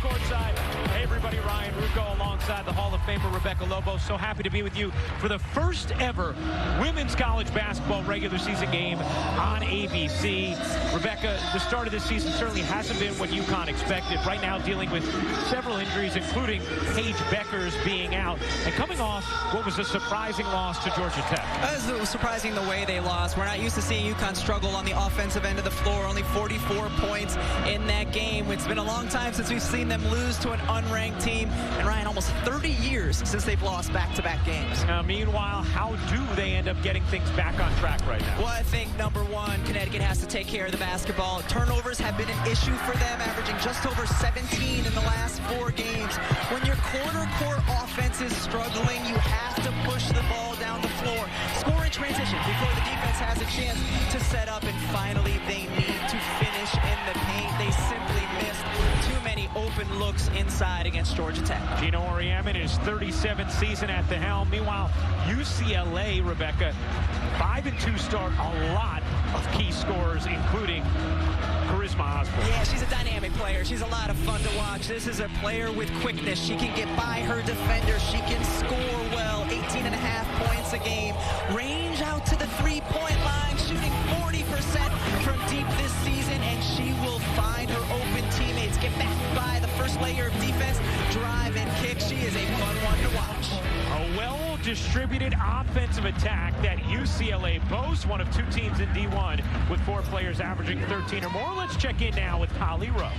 courtside. Hey everybody, Ryan Rucco alongside the Hall of Famer Rebecca Lobo. So happy to be with you for the first ever women's college basketball regular season game on ABC. Rebecca, the start of this season certainly hasn't been what UConn expected. Right now dealing with several injuries, including Paige Beckers being out and coming off what was a surprising loss to Georgia Tech. It was surprising the way they lost. We're not used to seeing UConn struggle on the offensive end of the floor. Only 44 points in that game. It's been a long time since we've seen them lose to an unranked team. And Ryan, almost 30 years since they've lost back-to-back games. Meanwhile, how do they end up getting things back on track right now? Well, I think number one, Connecticut has to take care of the basketball. Turnovers have been an issue for them, averaging just over 17 in the last 4 games. When your corner court offense is struggling, you have to push the ball down the floor. Score in transition before the defense has a chance to set up, and finally they need to finish in the paint. They simply missed too many open looks inside against Georgia Tech. Gino Auriemma in his 37th season at the helm. Meanwhile, UCLA, Rebecca, 5-2 start, a lot of key scorers, including Charisma Osborne. Yeah, she's a dynamic player. She's a lot of fun to watch. This is a player with quickness. She can get by her defender. She can score well. 18.5 points a game. Range out to the three-point line, shooting 40% from deep this season, and she will find her open teammates. Get back by the first layer of defense, drive and kick. She is a fun one to watch. A well-distributed offensive attack that UCLA boasts, one of 2 teams in D1 with 4 players averaging 13 or more. Let's check in now with Holly Rowe.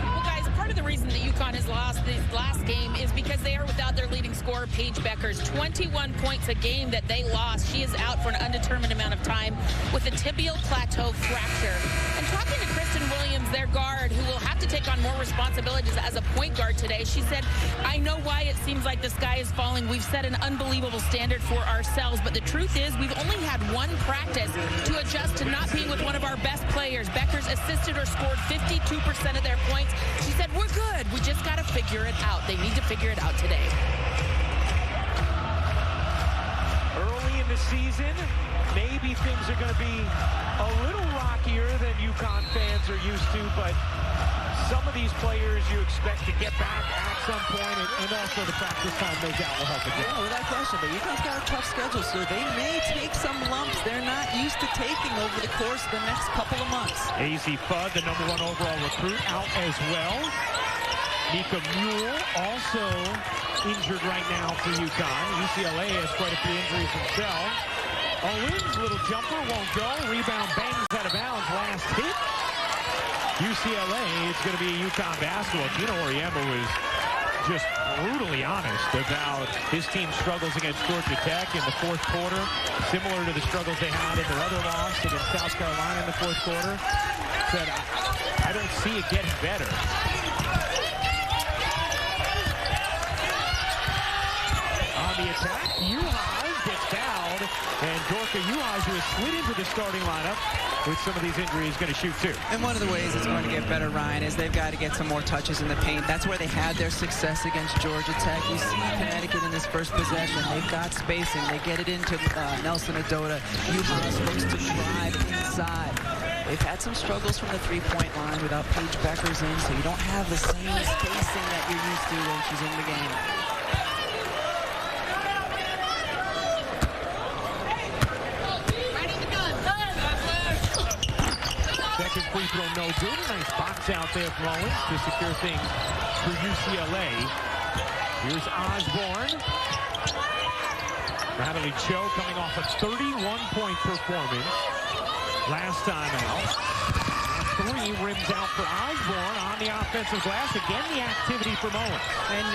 Well, guys, part of the reason that UConn has lost this last game is because they are without their leading scorer, Paige Beckers. 21 points a game that they lost. She is out for an undetermined amount of time with a tibial plateau fracture. And talking to Kristen Williams, their guard, who will have to take on more responsibilities as a point guard today, she said, I know why it seems like the sky is falling. We've set an unbelievable standard for ourselves, but the truth is we've only had one practice to adjust to not being with one of our best players. Beckers assisted or scored 52% of their points. She said, we're good. We just got to figure it out. They need to figure it out today. Early in the season, maybe things are going to be a little rockier than UConn fans are used to, but some of these players you expect to get back at some point, and also the practice time, no doubt, will help again. Yeah, without question, but UConn's got a tough schedule, so they may take some lumps they're not used to taking over the course of the next couple of months. AZ Fudd, the #1 overall recruit, out as well. Nika Mule also injured right now for UConn. UCLA has quite a few injuries themselves. Owens, little jumper, won't go. Rebound bangs out of bounds. Last hit. UCLA, it's going to be UConn basketball. Gino Auriemma was just brutally honest about his team's struggles against Georgia Tech in the 4th quarter, similar to the struggles they had in their other loss against South Carolina in the 4th quarter. Said, I don't see it getting better. On the attack, Uhas gets fouled, and Dorka Uhas, who has slid into the starting lineup with some of these injuries, is going to shoot too. And one of the ways it's going to get better, Ryan, is they've got to get some more touches in the paint. That's where they had their success against Georgia Tech. You see Connecticut in this first possession. They've got spacing. They get it into Nelson Adota. Uhas looks to drive inside. They've had some struggles from the three-point line without Paige Beckers in, so you don't have the same spacing that you're used to when she's in the game. Second free throw, no good. Nice box out there from Owens to secure things for UCLA. Here's Osborne. Natalie Cho coming off a 31-point performance last time out. And 3 rims out for Osborne on the offensive glass. Again, the activity from Owens. And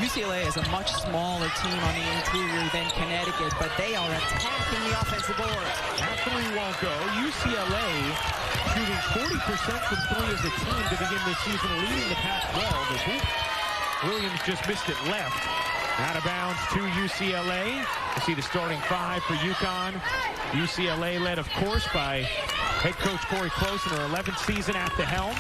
UCLA is a much smaller team on the interior than Connecticut, but they are attacking the offensive board. That 3 won't go. UCLA shooting 40% from 3 as a team to begin this season, leading the Pac-12. Williams just missed it left. Out of bounds to UCLA. You see the starting 5 for UConn. UCLA led, of course, by head coach Corey Close in her 11th season at the helm.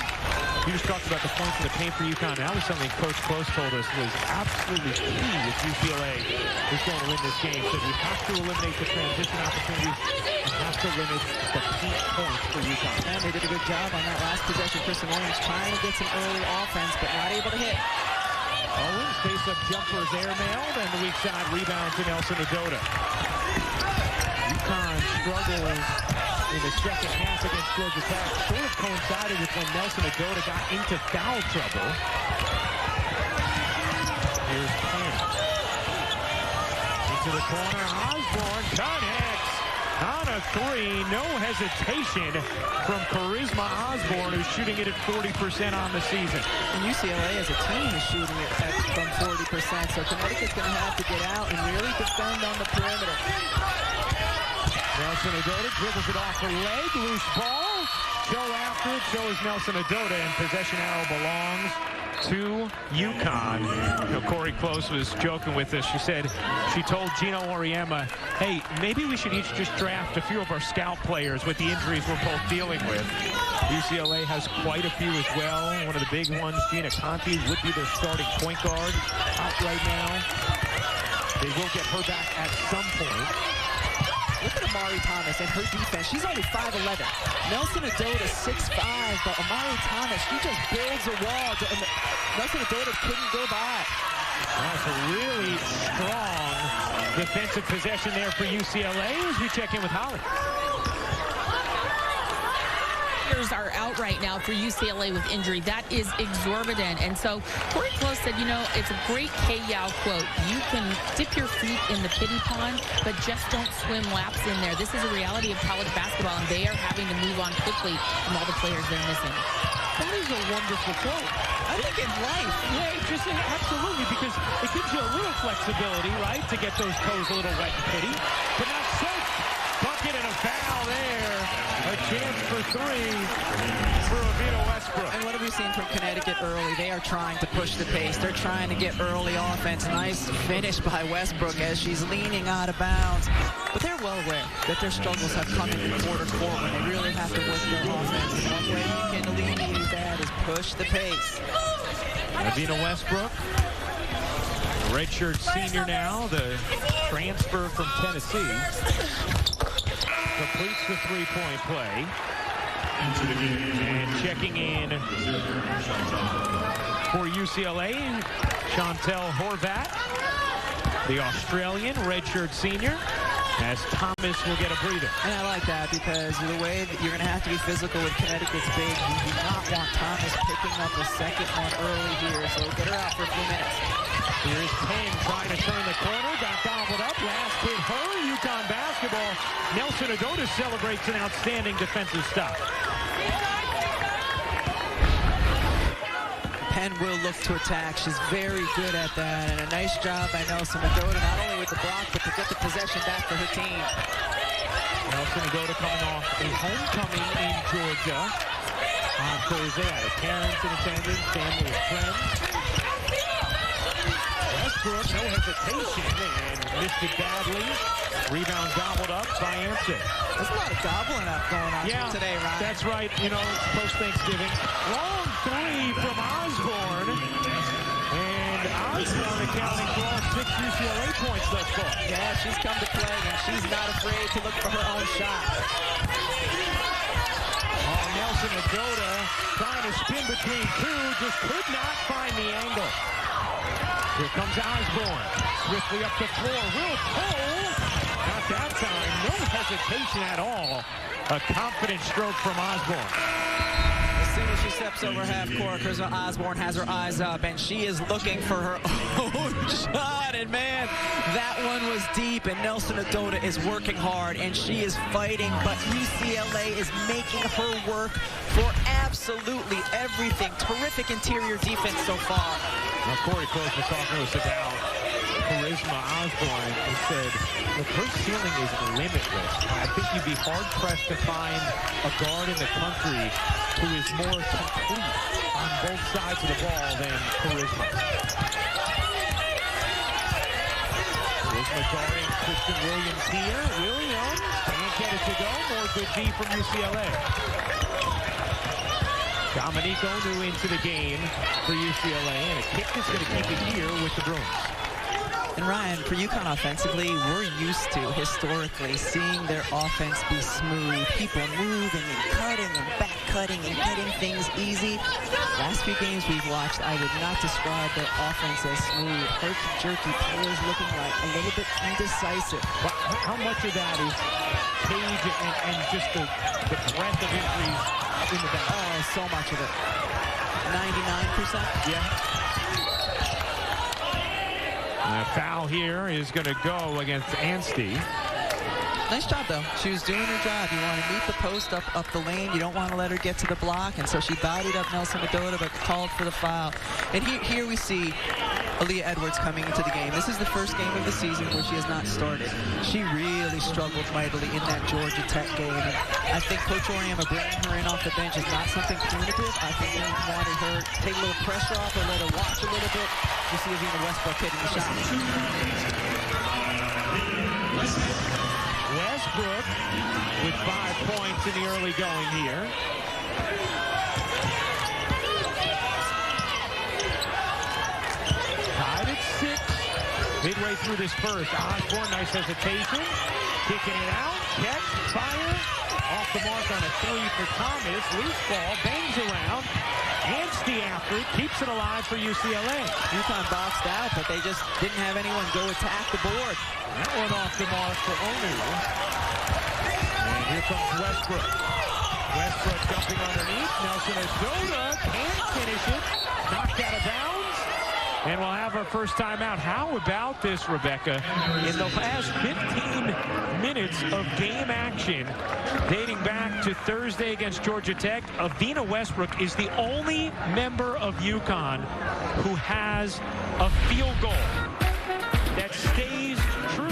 You just talked about the points in the paint for UConn. That was something Coach Close told us was absolutely key if UCLA is going to win this game. So you have to eliminate the transition opportunities and have to limit the paint points for UConn. And they did a good job on that last possession. Kristen Williams trying to get some early offense, but not able to hit. Owens, face-up jumpers airmailed, and the weak side rebound to Nelson Adota. UConn struggles in the second half against Georgia Tech. Sort of coincided with when Nelson Adota got into foul trouble. Here's Penn. Into the corner, Osborne connects on a three. No hesitation from Charisma Osborne, who's shooting it at 40% on the season. And UCLA as a team is shooting it from 40%, so Connecticut's going to have to get out and really defend on the perimeter. Nelson Adota dribbles it off the leg, loose ball. Go after it, so is Nelson Adota, and possession arrow belongs to UConn. You know, Corey Close was joking with us. She told Gino Auriemma, hey, maybe we should each just draft a few of our scout players with the injuries we're both dealing with. UCLA has quite a few as well. One of the big ones, Gina Conti, would be their starting point guard out right now. They will get her back at some point. Look at Amari Thomas and her defense. She's only 5'11". Nelson Adota 6'5", but Amari Thomas, she just builds a wall. Nelson Adota couldn't go by. That's a really strong defensive possession there for UCLA as we check in with Holly. Are out right now for UCLA with injury. That is exorbitant. And so Corey Close said, you know, it's a great K-Yow quote. You can dip your feet in the pity pond, but just don't swim laps in there. This is a reality of college basketball, and they are having to move on quickly from all the players they're missing. That is a wonderful quote. I think in life, yeah, just absolutely, because it gives you a little flexibility, right, to get those toes a little wet and pity, but not so. Bucket and a foul there. A chance for three for Avita Westbrook. And what have we seen from Connecticut early? They are trying to push the pace. They're trying to get early offense. Nice finish by Westbrook as she's leaning out of bounds. But they're well aware that their struggles have come in the quarter court when they really have to work their offense. And one way you can alleviate that is push the pace. Avita Westbrook, redshirt senior now, the transfer from Tennessee. Completes the three-point play. And checking in for UCLA, Chantel Horvat, the Australian redshirt senior, as Thomas will get a breather. And I like that because the way that you're going to have to be physical with Connecticut's big, you do not want Thomas picking up a second one early here, so get her out for a few minutes. Here is Penn trying to turn the corner, got gobbled up, last hit her, UConn basketball. Nelson Adota celebrates an outstanding defensive stop. Penn will look to attack. She's very good at that, and a nice job by Nelson Adota, not only with the block, but to get the possession back for her team. Nelson Adota coming off a homecoming in Georgia on Thursday. Had parents in attendance, family and friends. Westbrook, no hesitation, and missed it badly. Rebound gobbled up by Anson. There's a lot of gobbling up going on today, Ryan. That's right. You know, it's post-Thanksgiving. Long three from Osborne. And Osborne accounting for all 6 UCLA points thus far. Yeah, she's come to play, and she's not afraid to look for her own shot. Nelson Adota trying to spin between two, just could not find the angle. Here comes Osborne, swiftly up the floor, will pull. Not that time, no hesitation at all. A confident stroke from Osborne. As soon as she steps over half court, Charisma Osborne has her eyes up, and she is looking for her own shot. And man, that one was deep, and Nelson Adota is working hard, and she is fighting, but UCLA is making her work for absolutely everything. Terrific interior defense so far. Now, Corey Close was talking to us about Charisma Osborne and said, look, her ceiling is limitless. I think you'd be hard-pressed to find a guard in the country who is more complete on both sides of the ball than Charisma. Charisma guarding Kristen Williams here. Williams can't get it to go. More good D from UCLA. Dominique Onu into the game for UCLA, and a kick is going to keep it here with the Bruins. And Ryan, for UConn offensively, we're used to historically seeing their offense be smooth. People moving and cutting and back cutting and getting things easy. Last few games we've watched, I would not describe their offense as smooth. Herky-jerky players looking like a little bit indecisive. But how much of that is Page and just the breadth of injuries in the back? Oh, so much of it. 99%? Yeah. A foul here is going to go against Anstey. Nice job, though. She was doing her job. You want to meet the post up the lane. You don't want to let her get to the block. And so she bodied up Nelson Adota, but called for the foul. And here we see Aaliyah Edwards coming into the game. This is the first game of the season where she has not started. She really struggled mightily in that Georgia Tech game. And I think Coach Oriama bringing her in off the bench is not something punitive. I think he wanted her to take a little pressure off or let her watch a little bit. You see Avina Westbrook hitting the shot. Westbrook with 5 points in the early going here. Tied at 6. Midway through this first. Osborne, nice hesitation. Kicking it out. Catch, fire. Off the mark on a 3 for Thomas. Loose ball, bangs around. Anstey after it, keeps it alive for UCLA. UConn boxed out, but they just didn't have anyone go attack the board. That one off the mark for Onu. And here comes Westbrook. Westbrook jumping underneath. Nelson Adota can't finish it. Knocked out of bounds. And we'll have our first timeout. How about this, Rebecca? In the last 15 minutes of game action, dating back to Thursday against Georgia Tech, Avina Westbrook is the only member of UConn who has a field goal that stays true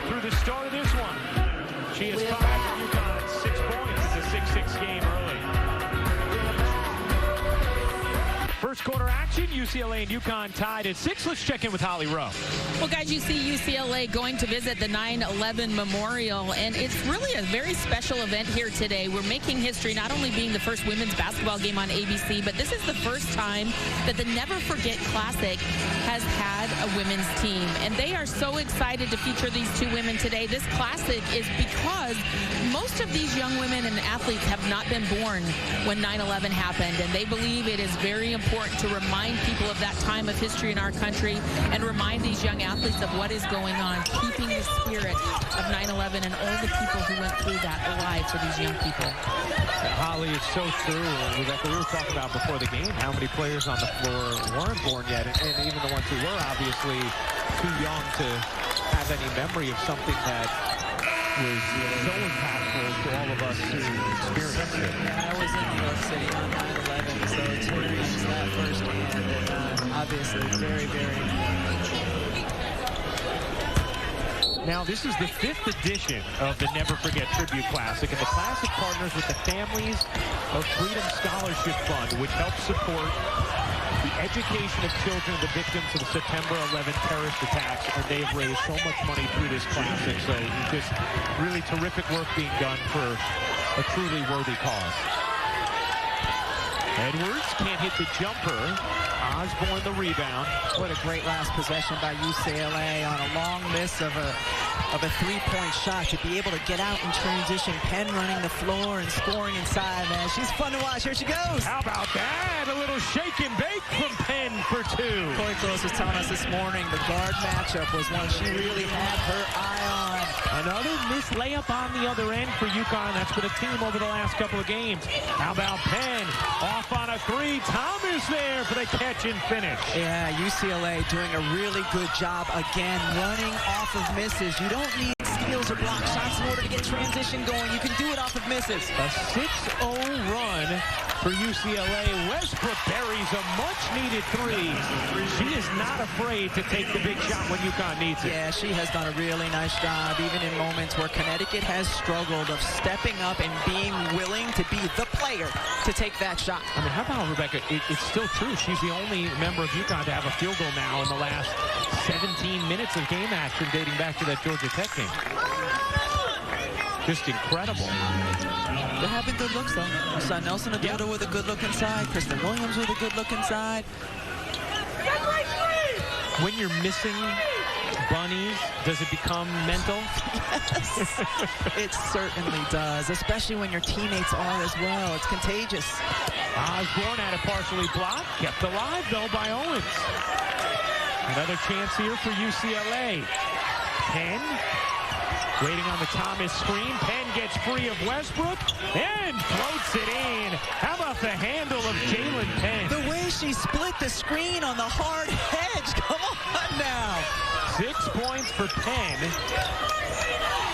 through the start of this one. She has 5 for UConn, 6 points. It's a 6-6 game early. First quarter action, UCLA and UConn tied at 6. Let's check in with Holly Rowe. Well, guys, you see UCLA going to visit the 9/11 Memorial, and it's really a very special event here today. We're making history, not only being the first women's basketball game on ABC, but this is the first time that the Never Forget Classic has had a women's team, and they are so excited to feature these 2 women today. This classic is because most of these young women and athletes have not been born when 9/11 happened, and they believe it is very important to remind people of that time of history in our country and remind these young athletes of what is going on, keeping the spirit of 9/11 and all the people who went through that alive for these young people. Holly, it's so true. Rebecca, we were talking about before the game how many players on the floor weren't born yet, and even the ones who were obviously too young to have any memory of something that was so impactful to all of us who experienced it. I was in New York City on 9/11, so experienced that firsthand, and obviously very, very Now, this is the 5th edition of the Never Forget Tribute Classic, and the Classic partners with the Families of Freedom Scholarship Fund, which helps support the education of children, the victims of the September 11th terrorist attacks, and they've raised so much money through this classic. So just really terrific work being done for a truly worthy cause. Edwards can't hit the jumper. Osborne the rebound. What a great last possession by UCLA on a long miss of a 3-point shot to be able to get out in transition. Penn running the floor and scoring inside, man. She's fun to watch. Here she goes. How about that? A little shake and bake from Penn for 2. Corey Close was telling us this morning the guard matchup was one she really had her eye on. Another missed layup on the other end for UConn. That's been a theme over the last couple of games. How about Penn? Off on a 3. Thomas there for the catch and finish. Yeah, UCLA doing a really good job again, running off of misses. You don't need steals or block shots in order to get transition going. You can do it off of misses. A 6-0 run for UCLA. Westbrook buries a much-needed 3. She is not afraid to take the big shot when UConn needs it. Yeah, she has done a really nice job, even in moments where Connecticut has struggled, of stepping up and being willing to be the player to take that shot. I mean, how about Rebecca? It's still true. She's the only member of UConn to have a field goal now in the last 17 minutes of game action dating back to that Georgia Tech game. just incredible. They're having good looks, though. You saw Nelson Adota with a good look inside. Kristen Williams with a good look inside. When you're missing bunnies, does it become mental? Yes, it certainly does, especially when your teammates are as well. It's contagious. Osborne had it partially blocked, kept alive, though, by Owens. Another chance here for UCLA. Penn waiting on the Thomas screen. Penn gets free of Westbrook and floats it in. How about the handle of Jalen Penn? The way she split the screen on the hard hedge. Come on now. 6 points for Penn.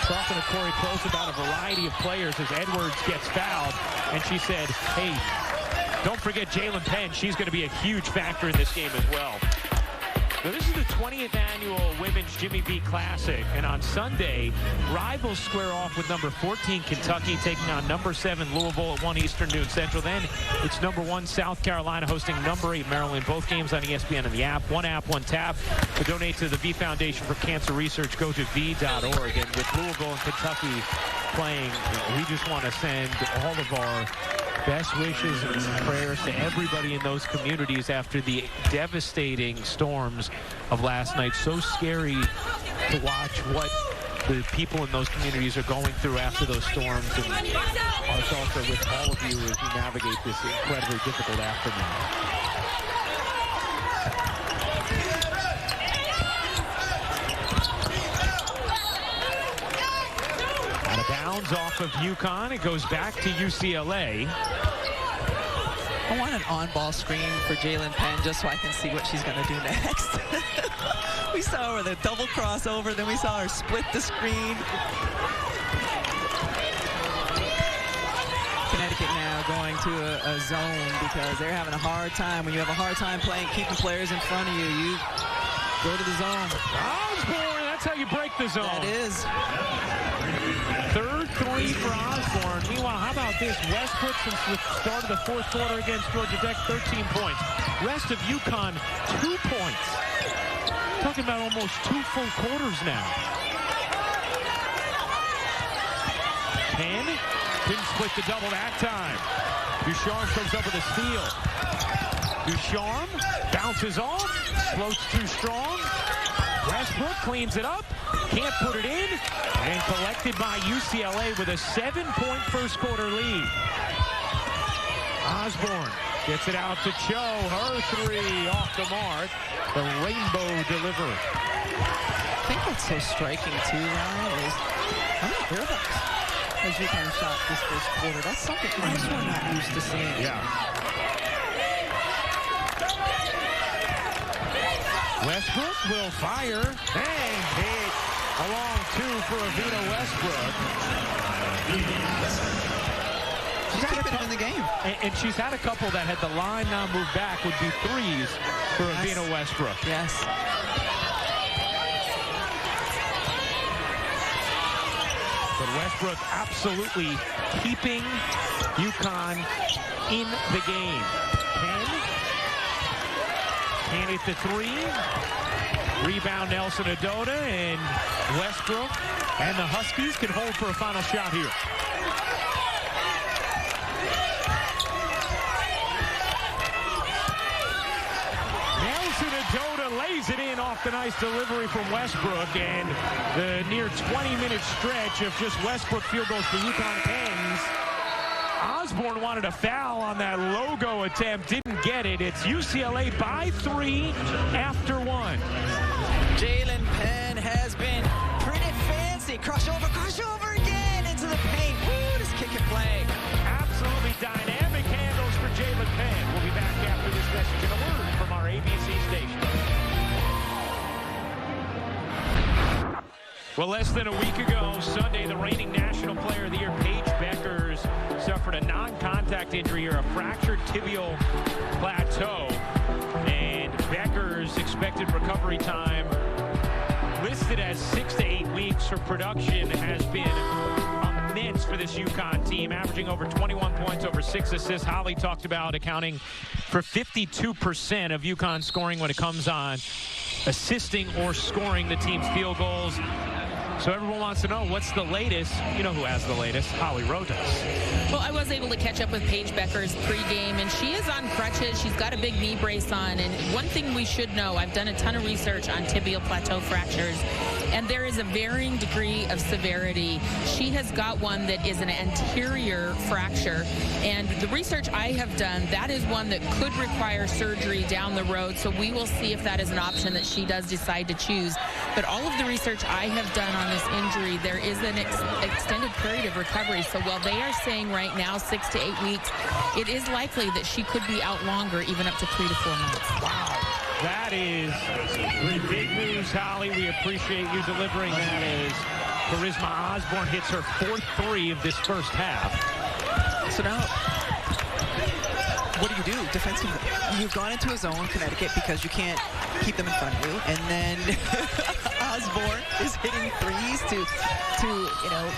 Talking to Corey Close about a variety of players as Edwards gets fouled. And she said, hey, don't forget Jalen Penn. She's going to be a huge factor in this game as well. Now, this is the 20th annual Women's Jimmy V Classic, and on Sunday, rivals square off with number 14 Kentucky taking on number 7 Louisville at 1 Eastern, noon Central. Then it's number 1 South Carolina hosting number 8 Maryland. Both games on ESPN and the app. One app, one tap. To donate to the V Foundation for Cancer Research, go to v.org. And with Louisville and Kentucky playing, we just want to send all of our best wishes and prayers to everybody in those communities after the devastating storms of last night. So scary to watch what the people in those communities are going through after those storms. And our thoughts are with all of you as you navigate this incredibly difficult afternoon. Out of bounds off of UConn. It goes back to UCLA. I want an on-ball screen for Jalen Penn just so I can see what she's going to do next. We saw her with a double crossover, then we saw her split the screen. Connecticut now going to a zone because they're having a hard time. When you have a hard time playing, keeping players in front of you, you go to the zone. Osborne, that's how you break the zone. That is. Third three for Osborne. Meanwhile, how about this? Westbrook, since the start of the fourth quarter against Georgia Tech, 13 points. Rest of UConn, 2 points. Talking about almost 2 full quarters now. Penn couldn't split the double that time. Ducharme comes up with a steal. Ducharme bounces off, floats too strong. Westbrook cleans it up, can't put it in, and collected by UCLA with a 7-point first quarter lead. Osborne gets it out to Cho. Her three off the mark. The rainbow delivery. I think what's so striking too, Ryan, is how many airballs has UConn shot this first quarter? That's something we're not used to seeing. Yeah. Westbrook will fire and hit a long 2 for Avina Westbrook. She's keeping it in the game. And she's had a couple that had the line now moved back would be threes for Avina Westbrook. Yes. But Westbrook absolutely keeping UConn in the game. Can't hit the 3. Rebound Nelson Adota, and Westbrook and the Huskies can hold for a final shot here. Nelson Adota lays it in off the nice delivery from Westbrook, and the near 20-minute stretch of just Westbrook field goals for UConn ends. Osborne wanted a foul on that logo attempt, didn't get it. It's UCLA by 3 after 1. Jalen Penn has been pretty fancy. Crush over again into the paint. Woo, just kick and play. Absolutely dynamic handles for Jalen Penn. We'll be back after this message and a word from our ABC station. Well, less than a week ago, Sunday, the reigning National Player of the Year, Paige Bueckers, suffered a non-contact injury or a fractured tibial plateau. And Bueckers' expected recovery time listed as 6 to 8 weeks. Her production has been immense for this UConn team, averaging over 21 points, over 6 assists. Holly talked about accounting for 52% of UConn scoring when it comes on assisting or scoring the team's field goals. So everyone wants to know what's the latest. You know who has the latest? Holly Rowe does. Well, I was able to catch up with Paige Becker's pregame, and she is on crutches. She's got a big knee brace on. And one thing we should know, I've done a ton of research on tibial plateau fractures, and there is a varying degree of severity. She has got one that is an anterior fracture, and the research I have done, that is one that could require surgery down the road. So we will see if that is an option that she does decide to choose. But all of the research I have done on this injury, there is an extended period of recovery. So while they are saying right now 6 to 8 weeks, it is likely that she could be out longer, even up to 3 to 4 months. Wow. That is big news, Holly. We appreciate you delivering that as Charisma Osborne hits her 4th 3 of this first half. So now, what do you do defensively? You've gone into a zone, Connecticut, because you can't keep them in front of you, and then Osborne is hitting threes to you know.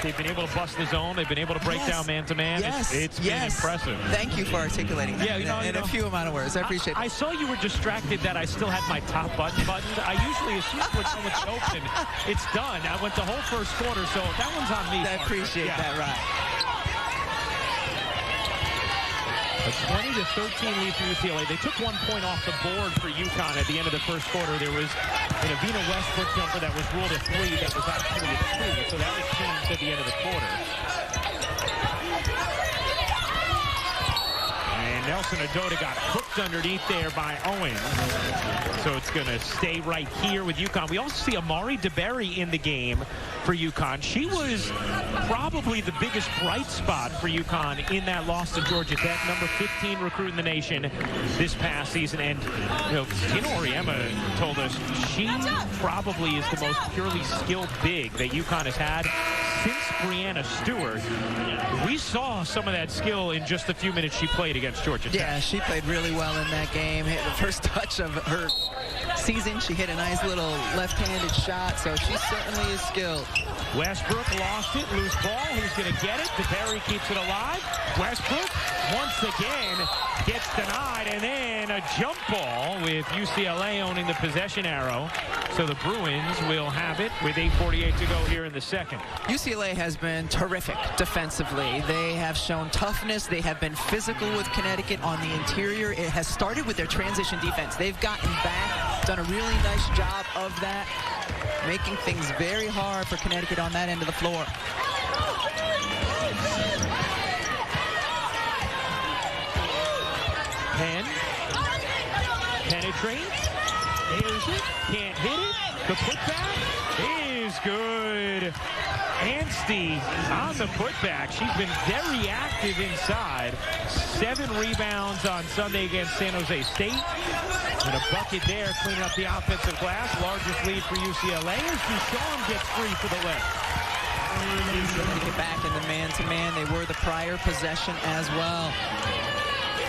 They've been able to bust the zone. They've been able to break down man-to-man. Yes. It's been impressive. Thank you for articulating that in a few amount of words. I appreciate it. I saw you were distracted that I still had my top button buttoned. I usually assume when someone's open, it's done. I went the whole first quarter, so that one's on me. I appreciate that, right. A 20-13 lead for UCLA. They took 1 point off the board for UConn at the end of the first quarter. There was an Avina Westbrook jumper that was ruled a 3 that was actually a 2, so that was changed at the end of the quarter. And Nelson Adota got hooked underneath there by Owens. So it's going to stay right here with UConn. We also see Amari DeBerry in the game for UConn. She was probably the biggest bright spot for UConn in that loss to Georgia Tech, number 15 recruit in the nation this past season. And, you know, Tina Oriema told us she probably is the most purely skilled big that UConn has had since Brianna Stewart. We saw some of that skill in just the few minutes she played against Georgia Tech. Yeah, she played really well in that game. Hit the first touch of her season. She hit a nice little left-handed shot, so she certainly is skilled. Westbrook lost it, loose ball. Who's going to get it? DeBerry keeps it alive. Westbrook once again gets denied, and then a jump ball with UCLA owning the possession arrow. So the Bruins will have it with 8:48 to go here in the second. UCLA has been terrific defensively. They have shown toughness. They have been physical with Connecticut on the interior. It has started with their transition defense. They've gotten back, done a really nice job of that, making things very hard for Connecticut on that end of the floor. Penn penetrates. Here's it. Can't hit it. The putback is good. Anstey on the putback. She's been very active inside. 7 rebounds on Sunday against San Jose State. And a bucket there, cleaning up the offensive glass. Largest lead for UCLA as Duchamp gets free for the left. Get back in the man-to-man. They were the prior possession as well.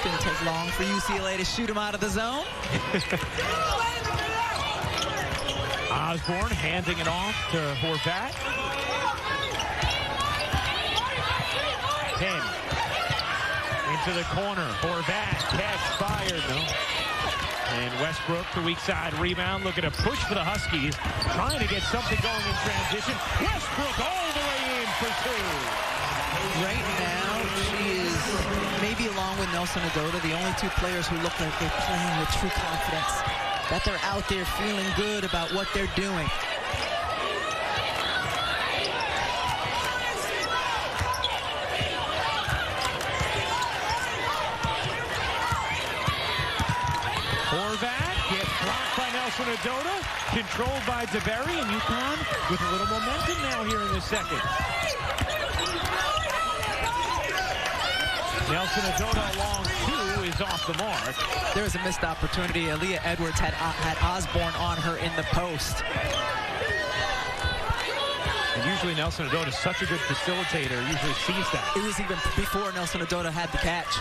Didn't take long for UCLA to shoot him out of the zone. Osborne handing it off to Horvat. Penn into the corner. Horvat catch fired. No. And Westbrook, the weak side rebound, looking to push for the Huskies, trying to get something going in transition. Westbrook all the way in for 2. Right now, she is, maybe along with Nelson Adota, the only 2 players who look like they're playing with true confidence, that they're out there feeling good about what they're doing. Horvat gets blocked by Nelson Adota, controlled by DeBerry, and UConn with a little momentum now here in the second. Nelson Adota along 2 is off the mark. There was a missed opportunity. Aaliyah Edwards had Osborne on her in the post. And usually Nelson Adota is such a good facilitator, usually sees that. It was even before Nelson Adota had the catch.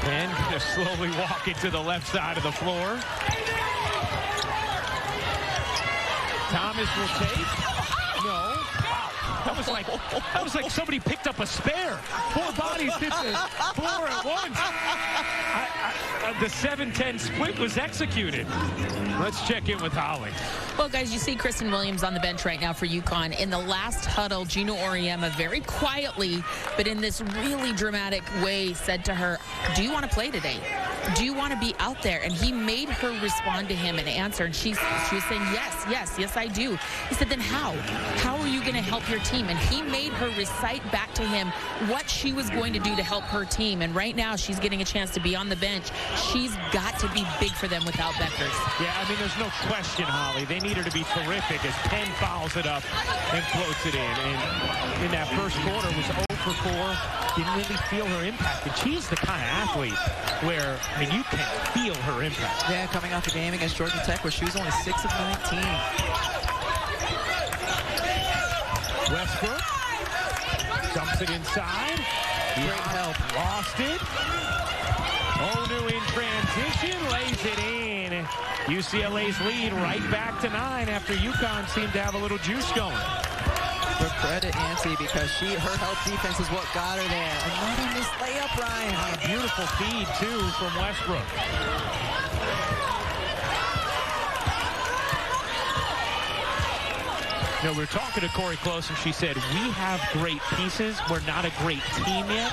And just slowly walking to the left side of the floor. Thomas will take. No. That was like somebody picked up a spare. 4 bodies hit the floor at once. The 7-10 split was executed. Let's check in with Holly. Well, guys, you see Kristen Williams on the bench right now for UConn. In the last huddle, Gino Auriemma very quietly, but in this really dramatic way, said to her, do you want to play today? Do you want to be out there? And he made her respond to him and answer. And she was saying, yes, I do. He said, then how? How are you going to help your team? And he made her recite back to him what she was going to do to help her team. And right now, she's getting a chance to be on the bench. She's got to be big for them without Beckers. Yeah, I mean, there's no question, Holly. They need her to be terrific as Penn fouls it up and floats it in. And in that first quarter was 0 for 4. Didn't really feel her impact. And she's the kind of athlete where, I mean, you can feel her impact. Yeah, coming off the game against Georgia Tech where she was only 6 of 19. Westbrook dumps it inside. Great help. Lost it. Onu in transition, lays it in. UCLA's lead right back to 9 after UConn seemed to have a little juice going. For credit, Nancy, because her help defense is what got her there. Another missed layup, Ryan. A beautiful feed, too, from Westbrook. You know, we were talking to Corey Close, and she said, we have great pieces. We're not a great team yet.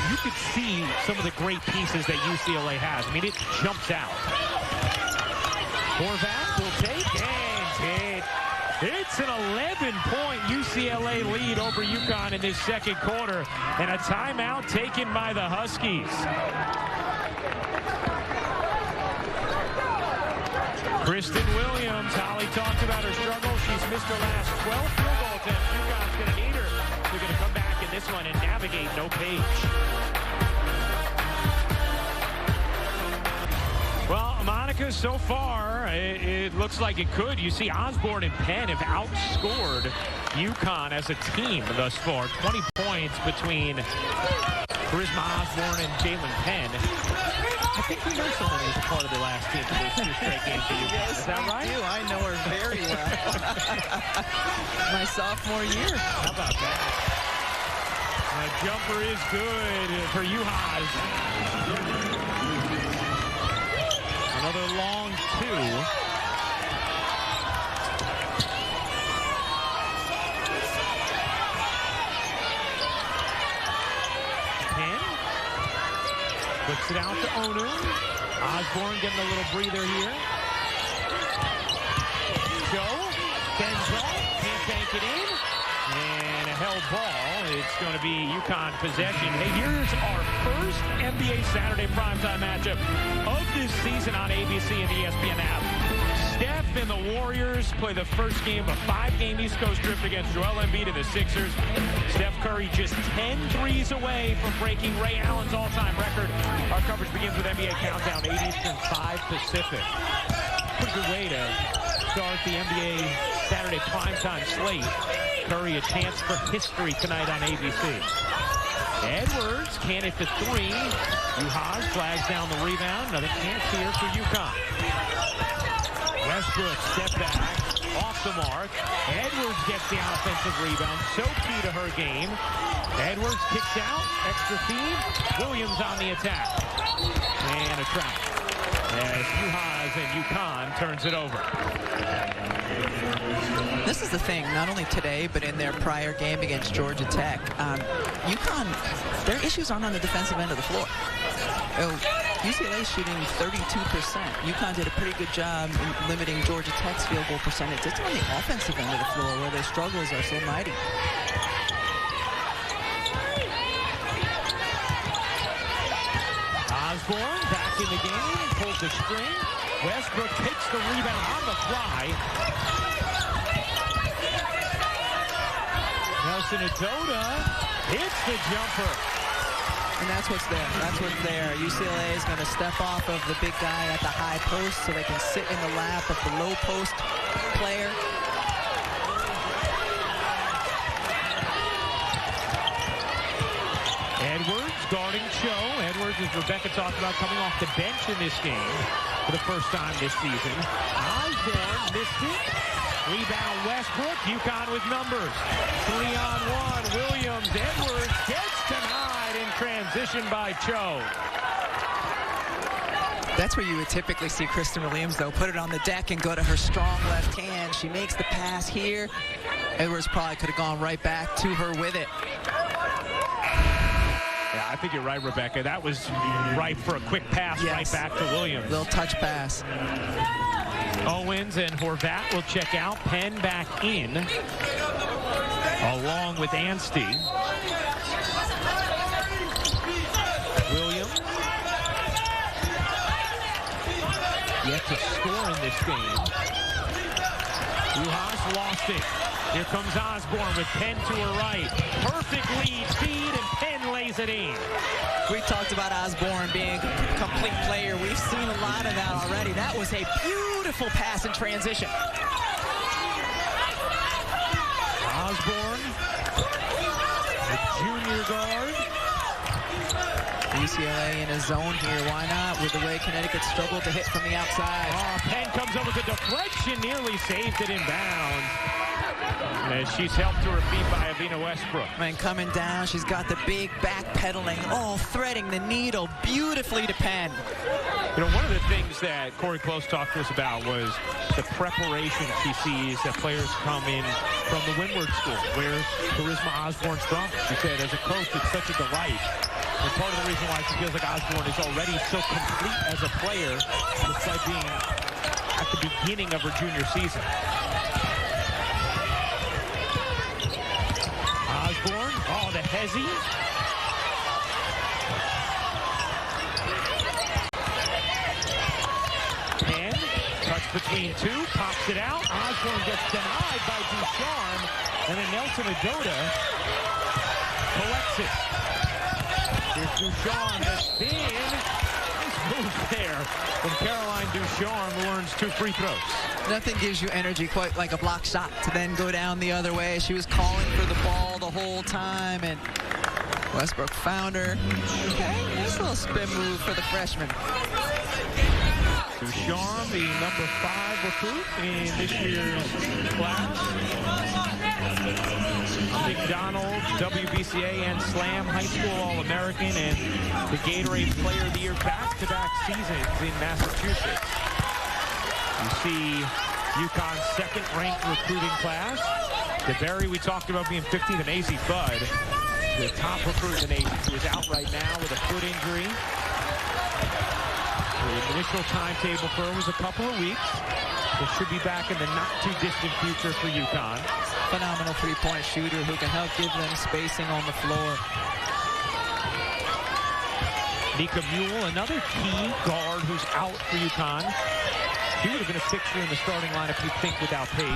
You could see some of the great pieces that UCLA has. I mean, it jumps out. Horvath will take and hit. It's an 11-point UCLA lead over UConn in this second quarter, and a timeout taken by the Huskies. Kristen Williams, Holly talked about her struggle. She's missed her last 12 field goal attempts. UConn's going to need her. They're going to come back in this one and navigate no page. Well, Monica, so far, it looks like it could. You see Osborne and Penn have outscored UConn as a team thus far. 20 points between Charisma Osborne and Jalen Penn. I think we know someone who's a part of the last team for those 2 straight games for UConn. Yes, is that right? I do. I know her very well. My sophomore year. How about that? The jumper is good for UConn. Another long 2. Penn puts it out to Onu. Osborne getting a little breather here. Joe bends off, can't bank it in. And a held ball. It's going to be UConn possession. Hey, here's our first NBA Saturday primetime matchup of this season on ABC and the ESPN app. Steph and the Warriors play the first game of a 5-game East Coast trip against Joel Embiid and the Sixers. Steph Curry just 10 threes away from breaking Ray Allen's all-time record. Our coverage begins with NBA Countdown, 8 Eastern, 5 Pacific. Pretty good way to start the NBA Saturday primetime slate. Curry a chance for history tonight on ABC. Edwards can't hit the 3. Uhas flags down the rebound. Another chance here for UConn. Westbrook step back off the mark. Edwards gets the offensive rebound. So key to her game. Edwards kicks out. Extra feed. Williams on the attack. And a trap as Uhas and UConn turns it over. This is the thing, not only today, but in their prior game against Georgia Tech. UConn, their issues aren't on the defensive end of the floor. UCLA shooting 32%. UConn did a pretty good job in limiting Georgia Tech's field goal percentage. It's on the offensive end of the floor where their struggles are so mighty. Osborne back in the game, pulls the string. Westbrook takes the rebound on the fly. Nelson Adoda hits the jumper. And that's what's there. That's what's there. UCLA is going to step off of the big guy at the high post so they can sit in the lap of the low post player. Edwards guarding Cho. Edwards, as Rebecca talked about, coming off the bench in this game for the first time this season. Osborne missed it. Rebound Westbrook. UConn with numbers. 3-on-1. Williams. Edwards gets denied in transition by Cho. That's where you would typically see Kristen Williams, though, put it on the deck and go to her strong left hand. She makes the pass here. Edwards probably could have gone right back to her with it. Yeah, I think you're right, Rebecca. That was ripe for a quick pass right back to Williams. Little touch pass. Owens and Horvat will check out. Penn back in, along with Anstey. Williams yet to score in this game. Rojas lost it. Here comes Osborne with Penn to her right. Perfect lead feed, and Penn lays it in. We talked about Osborne being a complete player. We've seen a lot of that already. That was a beautiful pass in transition. Osborne, the junior guard. UCLA in a zone here. Why not? With the way Connecticut struggled to hit from the outside. Oh, Penn comes up with a deflection, nearly saved it in bounds. As she's helped to her feet by Avina Westbrook. And coming down, she's got the big backpedaling, threading the needle beautifully to Penn. You know, one of the things that Corey Close talked to us about was the preparation she sees that players come in from the Windward School, where Charisma Osborne's from. She said, as a coach, it's such a delight. And part of the reason why she feels like Osborne is already so complete as a player, despite being at the beginning of her junior season. Osborne, the hezzy. Penn, touch between two, pops it out. Osborne gets denied by Ducharme, and then Nelson Adoda collects it. Here's Ducharme, the spin. Nice move there from Caroline Ducharme, who earns 2 free throws. Nothing gives you energy quite like a block shot to then go down the other way. She was calling for the ball the whole time, and Westbrook found her. Okay, nice little spin move for the freshman. Ducharme, the number 5 recruit in this year's class. McDonald, WBCA and Slam High School All-American, and the Gatorade Player of the Year back-to-back seasons in Massachusetts. You see UConn's second-ranked recruiting class. DeBerry, we talked about being 15th, and A.Z. Bud, the top recruit in the nation, who is out right now with a foot injury. The initial timetable for her was a couple of weeks. It should be back in the not-too-distant future for UConn. Phenomenal three-point shooter who can help give them spacing on the floor. Nika Mule, another key guard who's out for UConn. She would have been a fixture in the starting lineup, you'd think, without Paige.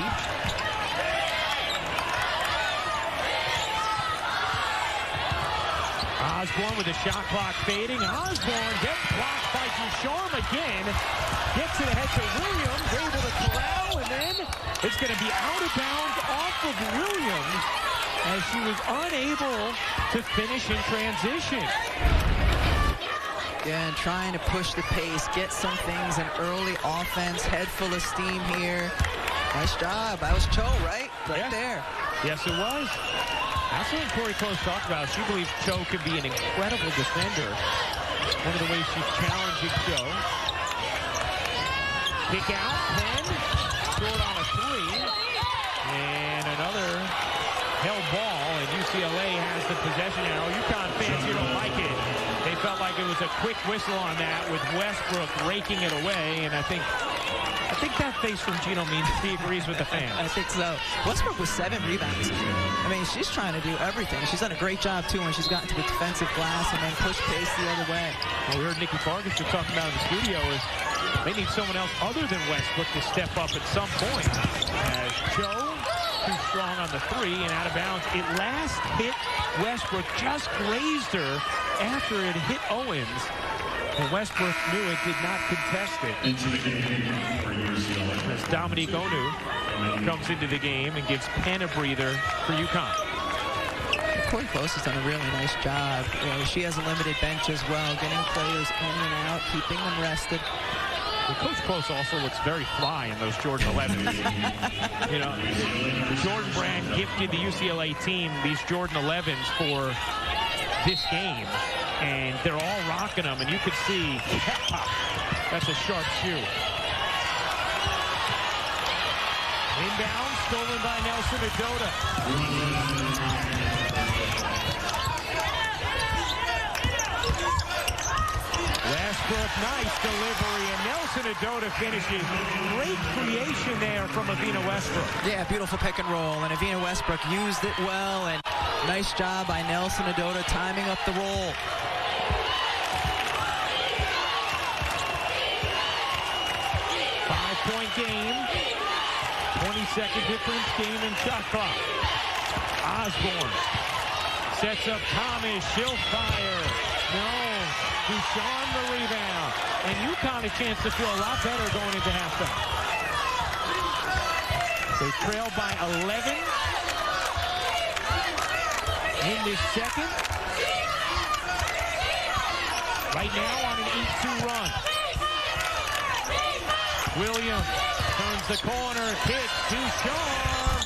Osborne with the shot clock fading. Osborne gets blocked by Ducharme again. Gets it ahead to Williams, able to corral, and then it's going to be out of bounds off of Williams as she was unable to finish in transition. Again, trying to push the pace, get some things in early offense, head full of steam here. Nice job. That was Cho, right? Right there. Yes, it was. That's what Corey Close talked about. She believes Cho could be an incredible defender. One of the ways she's challenging Cho. Kick out, Penn, short on a 3. And another held ball, and UCLA has the possession now. UConn fans here don't like it. They felt like it was a quick whistle on that with Westbrook raking it away, and I think that face from Gino means he agrees with the fans. I think so. Westbrook with 7 rebounds. I mean, she's trying to do everything. She's done a great job, too, when she's gotten to the defensive glass and then push pace the other way. Well, we heard Nikki Fargus just talking about in the studio is they need someone else other than Westbrook to step up at some point. As Cho, too strong on the 3 and out of bounds. It last hit Westbrook, just grazed her after it hit Owens. And Westbrook knew it, did not contest it. As Dominique Onu comes into the game and gives Penn a breather for UConn. Corey Close has done a really nice job. You know, she has a limited bench as well, getting players in and out, keeping them rested. Coach Close also looks very fly in those Jordan 11s. You know, Jordan Brand gifted the UCLA team these Jordan 11s for this game, and they're all rocking them, and you can see that's a sharp shoe. Inbound, stolen by Nelson Adota. Westbrook, nice delivery, and Nelson Adota finishes. Great creation there from Avina Westbrook. Yeah, beautiful pick and roll, and Avina Westbrook used it well, and nice job by Nelson Adota timing up the roll. Five-point game, 20-second difference, game and shot clock. Osborne sets up Thomas, she'll fire. No. UConn the rebound, and UConn a chance to feel a lot better going into halftime. They trail by 11 in this second. Right now on an 8-2 run. Williams turns the corner, kick to Sean.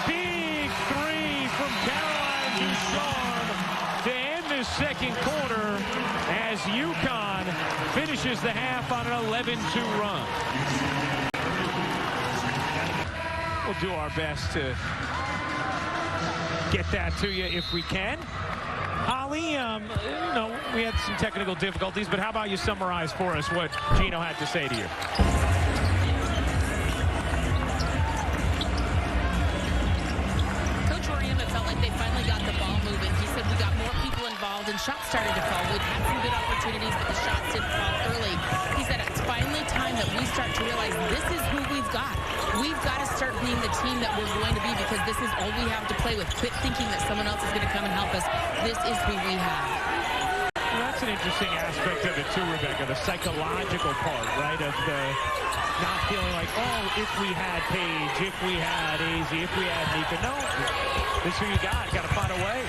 Big three from Caroline Ducharme to end the second quarter as UConn finishes the half on an 11-2 run. We'll do our best to get that to you if we can. Holly, we had some technical difficulties, but how about you summarize for us what Gino had to say to you? Coach Oriema felt like they finally got the ball moving. He said we got more people involved and shots started to fall. We'd had some good opportunities, but the shots didn't fall early. He said it's finally time that we start to realize this is who we've got. We've got to start being the team that we're going to be because this is all we have to play with. Quit thinking that someone else is going to come and help us. This is who we have. Well, that's an interesting aspect of it too, Rebecca, the psychological part, right, of the not feeling like, oh, if we had Paige, if we had AZ, if we had Nika. No, this is who you got. You got to find a way.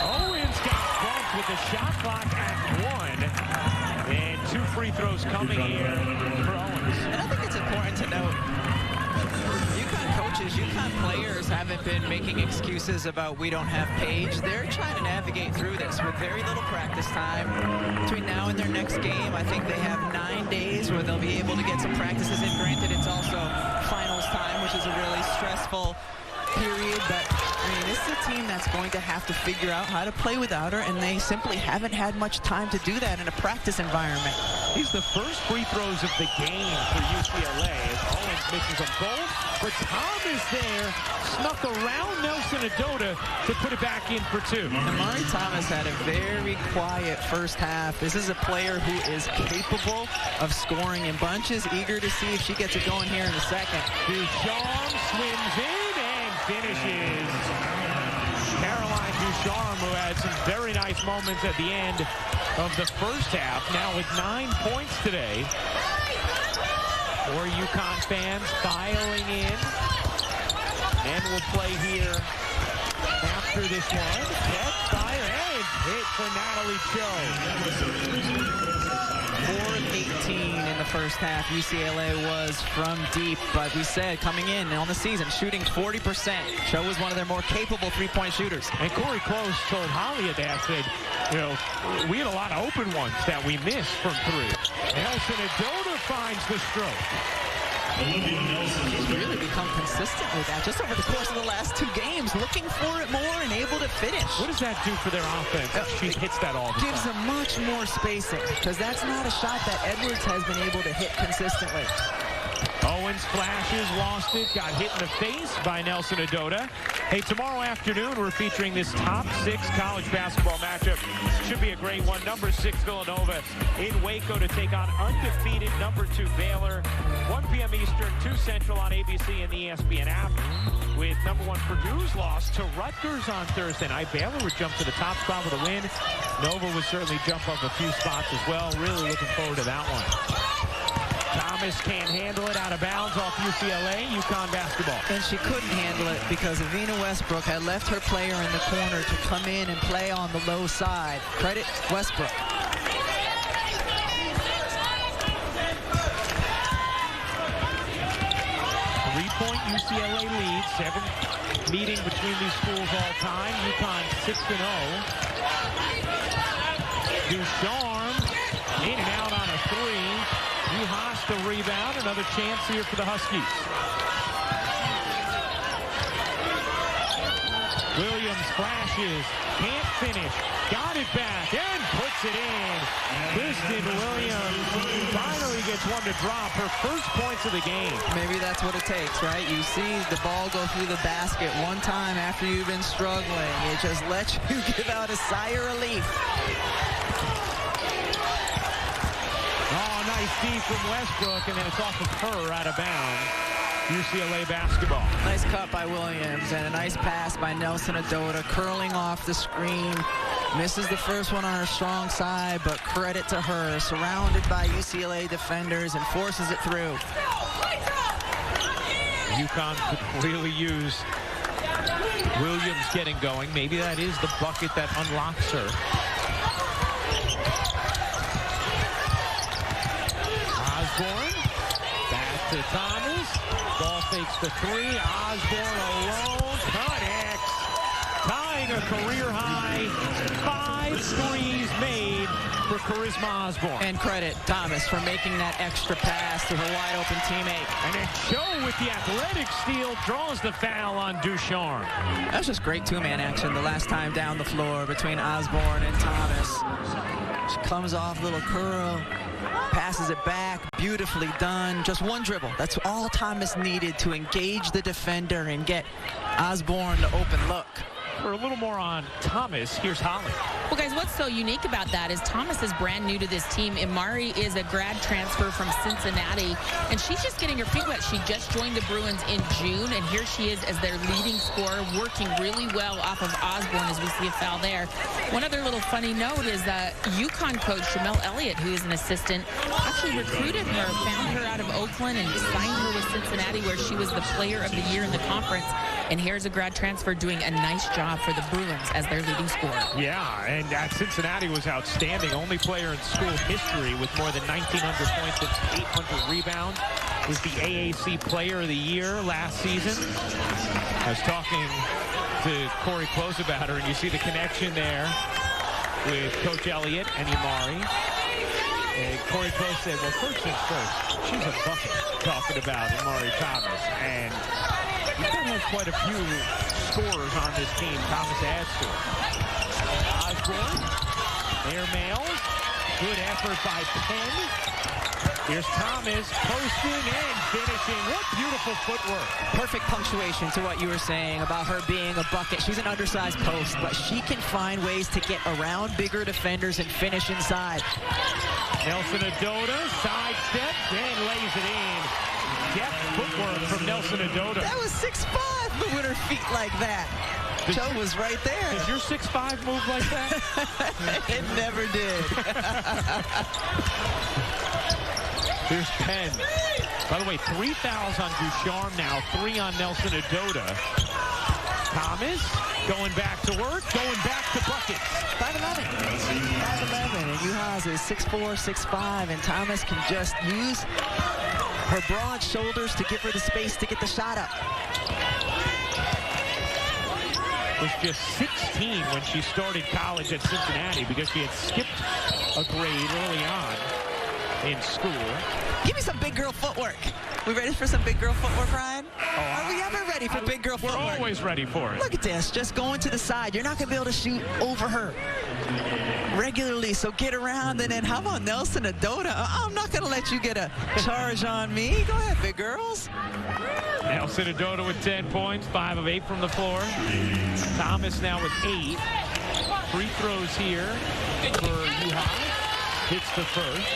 Owens got bumped with the shot clock at 1, and 2 free throws coming here for Owens. And I think it's important to note, UConn coaches, UConn players haven't been making excuses about we don't have Paige. They're trying to navigate through this with very little practice time. Between now and their next game, I think they have 9 days where they'll be able to get some practices in. Granted, it's also finals time, which is a really stressful period, but I mean, this is a team that's going to have to figure out how to play without her, and they simply haven't had much time to do that in a practice environment. He's the first free throws of the game for UCLA as Owens misses them both, but Thomas there snuck around Nelson Adota to put it back in for 2. Amari Thomas had a very quiet first half. This is a player who is capable of scoring in bunches, eager to see if she gets it going here in the second. Ducharme swims in and finishes. Caroline Ducharme, who had some very nice moments at the end of the first half, now with 9 points today. More UConn fans filing in. And we'll play here after this one. Head fire and hit for Natalie Cho. 4 of 18 in the first half. UCLA was from deep, but we said coming in on the season, shooting 40%. Cho was one of their more capable three-point shooters. And Corey Close told Holly at that, said, we had a lot of open ones that we missed from 3. Nelson Adota finds the stroke. She's really become consistent with that just over the course of the last 2 games, looking for it more and able to finish. What does that do for their offense? She hits that all the time. Gives them much more spacing, because that's not a shot that Edwards has been able to hit consistently. Owens flashes, lost it, got hit in the face by Nelson Adota. Hey, tomorrow afternoon, we're featuring this top 6 college basketball matchup. Should be a great one. Number 6 Villanova in Waco to take on undefeated number 2 Baylor. 1 p.m. Eastern, 2 Central on ABC and the ESPN app. With number 1 Purdue's loss to Rutgers on Thursday night. Baylor would jump to the top spot with a win. Nova would certainly jump up a few spots as well. Really looking forward to that one. Thomas can't handle it, out of bounds off UCLA, UConn basketball. And she couldn't handle it because Avina Westbrook had left her player in the corner to come in and play on the low side. Credit Westbrook. UCLA leads, 7th meeting between these schools all time. UConn 6-0. Ducharme in and out on a 3. UConn the rebound. Another chance here for the Huskies. Williams flashes, can't finish, got it back, and puts it in. Kristen Williams finally gets one to drop, her first points of the game. Maybe that's what it takes, right? You see the ball go through the basket one time after you've been struggling. It just lets you give out a sigh of relief. Oh, nice D from Westbrook, and then it's off of her out of bounds. UCLA basketball. Nice cut by Williams and a nice pass by Nelson Adota, curling off the screen. Misses the first one on her strong side, but credit to her, surrounded by UCLA defenders and forces it through. UConn could really use Williams getting going. Maybe that is the bucket that unlocks her. Osborne, back to Thomas. Ball fakes the 3. Osborne alone. Connects. Tying a career high. 5 threes made for Charisma Osborne. And credit Thomas for making that extra pass to her wide open teammate. And then Cho with the athletic steal draws the foul on Ducharme. That was just great two-man action the last time down the floor between Osborne and Thomas. She comes off, little curl. Passes it back, beautifully done. Just one dribble. That's all Thomas needed to engage the defender and get Osborne the open look. For a little more on Thomas, here's Holly. Well, guys, what's so unique about that is Thomas is brand new to this team. Imari is a grad transfer from Cincinnati, and she's just getting her feet wet. She just joined the Bruins in June, and here she is as their leading scorer, working really well off of Osborne as we see a foul there. One other little funny note is UConn coach Jamel Elliott, who is an assistant, actually recruited her, found her out of Oakland, and signed her with Cincinnati, where she was the player of the year in the conference. And here's a grad transfer doing a nice job for the Bruins as their leading scorer. Yeah, and at Cincinnati was outstanding. Only player in school history with more than 1,900 points and 800 rebounds. Was the AAC Player of the Year last season. I was talking to Corey Close about her, and you see the connection there with Coach Elliott and Imari. And Corey Close said, well, first things first, she's a bucket, talking about Imari Thomas. And UConn has quite a few scorers on this team. Thomas adds to it. Osborne, air mails. Good effort by Penn. Here's Thomas posting and finishing. What beautiful footwork. Perfect punctuation to what you were saying about her being a bucket. She's an undersized post, but she can find ways to get around bigger defenders and finish inside. Nelson Adota sidesteps and lays it in. Depth footwork from Nelson Adota. That was 6'5", but with her feet like that. Cho was right there. Does your 6'5" move like that? It never did. Here's Penn. By the way, 3 fouls on Ducharme now, 3 on Nelson Adota. Thomas going back to work, going back to buckets. 5'11". 5'11", and Juhas is 6'4", 6'5", and Thomas can just use her broad shoulders to give her the space to get the shot up. Was just 16 when she started college at Cincinnati because she had skipped a grade early on in school. Give me some big girl footwork. We ready for some big girl footwork, Ryan? Are we ever ready for big girl footwork? We're always ready for it. Look at this, just going to the side. You're not going to be able to shoot over her regularly, so get around. And then how about Nelson Adota? I'm not going to let you get a charge on me. Go ahead, big girls. Nelson Adota with 10 points, 5 of 8 from the floor. Thomas now with 8. Free throws here for UConn. Hits the first.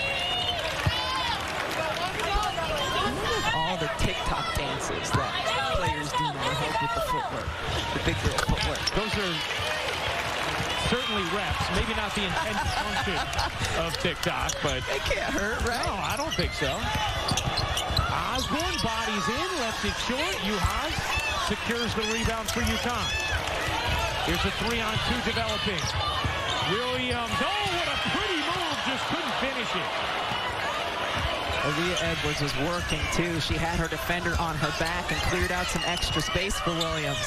All the TikTok dances that players do to help with the footwork, the big girl footwork. Those are certainly reps, maybe not the intended function of TikTok, but they can't hurt, right? No, I don't think so. Osborne bodies in, left it short. UConn secures the rebound for UConn. Here's a 3-on-2 developing. Williams, oh, what a pretty move, just couldn't finish it. Aaliyah Edwards was working too. She had her defender on her back and cleared out some extra space for Williams.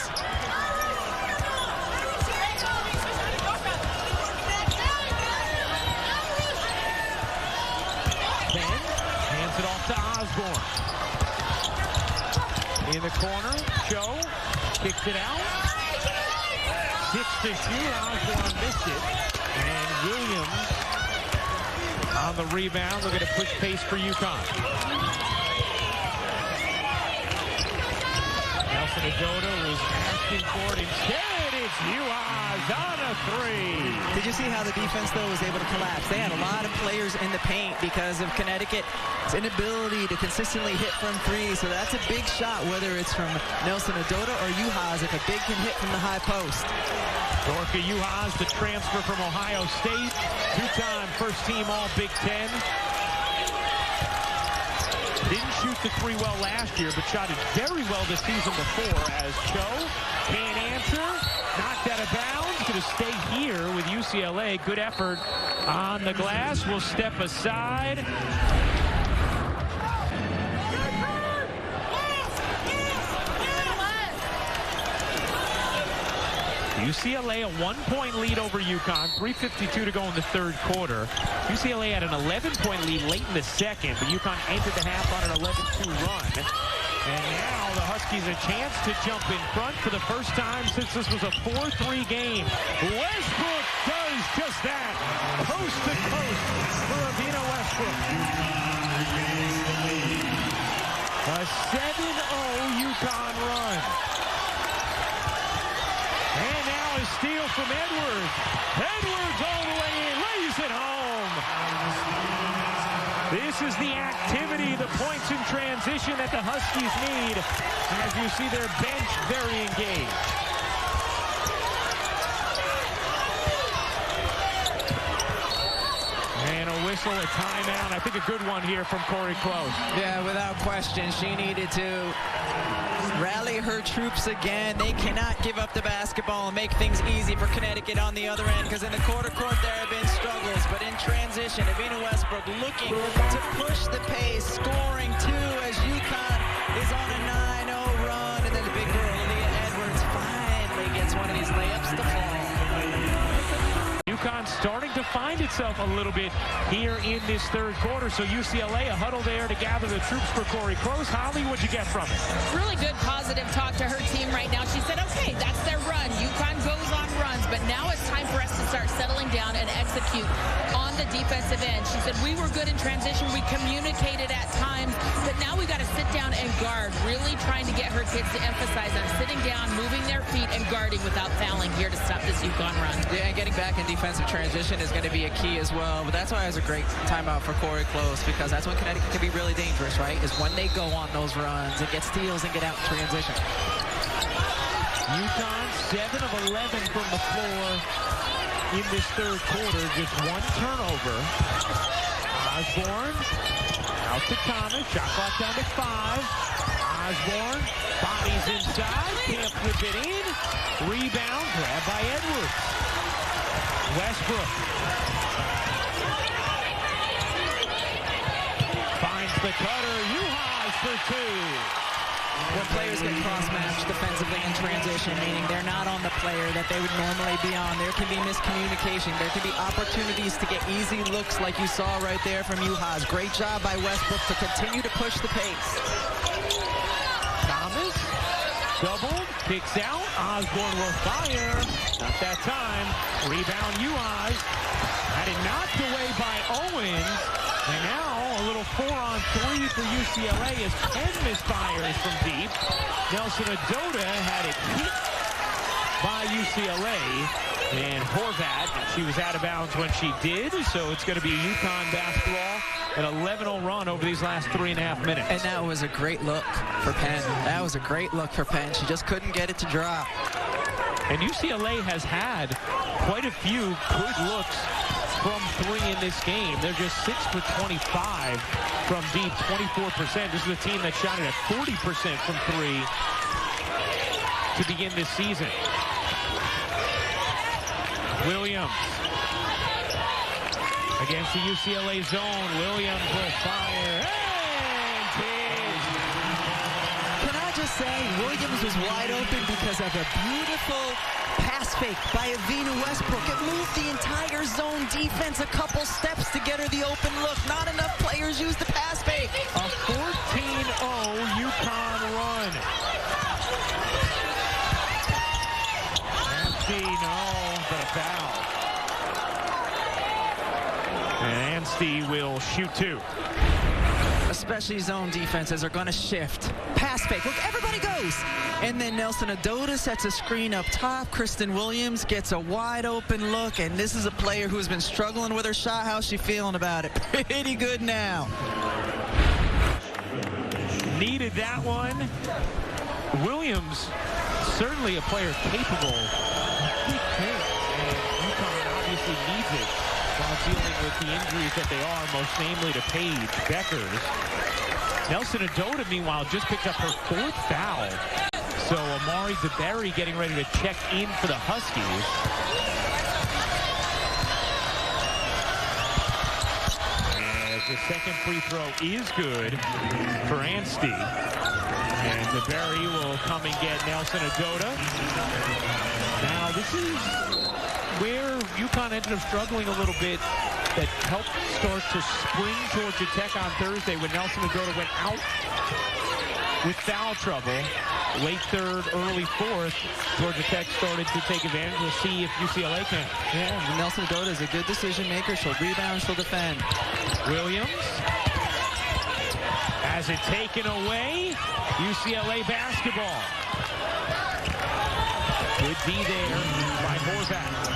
Ben hands it off to Osborne. In the corner, Cho kicks it out. 6-2, Osborne missed it. And Williams on the rebound, looking to push pace for UConn. Nelson Adoda was asking for it. Instead, it's UConn on a three. Did you see how the defense, though, was able to collapse? They had a lot of players in the paint because of Connecticut's inability to consistently hit from three. So that's a big shot, whether it's from Nelson Adoda or Juhas, if a big can hit from the high post. Dorka Juhas, the transfer from Ohio State, two-time first-team All-Big Ten. Didn't shoot the three well last year, but shot it very well the season before as Cho can't answer. Knocked out of bounds. Going to stay here with UCLA. Good effort on the glass. Will step aside. UCLA a 1-point lead over UConn. 3:52 to go in the third quarter. UCLA had an 11-point lead late in the second, but UConn entered the half on an 11-2 run. And now the Huskies a chance to jump in front for the first time since this was a 4-3 game. Westbrook does just that. Coast to coast for Ravina Westbrook. A 7-0 UConn run. And now a steal from Edwards. Edwards all the way in, lays it home. This is the activity, the points in transition that the Huskies need. As you see their bench very engaged. And a whistle, a timeout. I think a good one here from Corey Close. Yeah, without question, she needed to rally her troops again. They cannot give up the basketball and make things easy for Connecticut on the other end, because in the quarter court there have been struggles, but in transition, Ravina Westbrook looking to push the pace, scoring two as UConn is on a 9-0 run, and then the big girl, Aaliyah Edwards, finally gets one of these layups to fall. UConn starting to find itself a little bit here in this third quarter. So UCLA, a huddle there to gather the troops for Corey Close. Holly, what'd you get from it? Really good positive talk to her team right now. She said, okay, that's their run. UConn goes on runs, but now it's time for us to start settling down and execute on the defensive end. She said, we were good in transition. We communicated at times, but now we got to sit down and guard, really trying to get her kids to emphasize on sitting down, moving their feet, and guarding without fouling here to stop this UConn run. Yeah, and getting back in defensive transition is going to be a key as well. But that's why it was a great timeout for Corey Close, because that's when Connecticut can be really dangerous, right? Is when they go on those runs and get steals and get out in transition. UConn 7 of 11 from the floor in this third quarter. Just one turnover. Osborne out to Thomas. Shot clock down to 5. Osborne bodies inside. Can't flip it in. Rebound grabbed by Edwards. Westbrook finds the cutter. Juhas for two. When players get cross-matched defensively in transition, meaning they're not on the player that they would normally be on, there can be miscommunication. There can be opportunities to get easy looks like you saw right there from Juhas. Great job by Westbrook to continue to push the pace. Thomas doubled, kicks out. Osborne will fire. Not that time. Rebound Juhas. Had it knocked away by Owens. And now a little 4-on-3 for UCLA as Penn misfires from deep. Nelson Adoda had it hit by UCLA. And Horvat, she was out of bounds when she did. So it's going to be UConn basketball. An 11-0 run over these last 3.5 minutes. And that was a great look for Penn. That was a great look for Penn. She just couldn't get it to drop. And UCLA has had quite a few good looks from three in this game. They're just 6 for 25 from deep, 24%. This is a team that shot it at 40% from three to begin this season. Williams Against the UCLA zone, Williams will fire. And Can I just say, Williams was wide open because of a beautiful pass fake by Avina Westbrook. It moved the entire zone defense a couple steps to get her the open look. Not enough players use the pass fake. A 14-0 UConn run. No, but a foul. And Anstey will shoot two. Especially zone defenses are going to shift. Pass fake. Look, everybody goes. And then Nelson Adota sets a screen up top. Kristen Williams gets a wide open look. And this is a player who's been struggling with her shot. How's she feeling about it? Pretty good now. Needed that one. Williams, certainly a player capable. And UConn obviously needs it while dealing with the injuries that they are, most namely to Paige Beckers. Nelson Adota, meanwhile, just picked up her 4th foul. So Amari DeBerry getting ready to check in for the Huskies. As the second free throw is good for Anstey. And DeBerry will come and get Nelson Adota. Now, this is where UConn ended up struggling a little bit. That helped start to spring Georgia Tech on Thursday when Nelson Adota went out with foul trouble. Late third, early fourth, Georgia Tech started to take advantage. We'll see if UCLA can. Yeah, Nelson Adota is a good decision maker. She'll rebound, she'll defend. Williams has it taken away. UCLA basketball. Good D there by Horvath.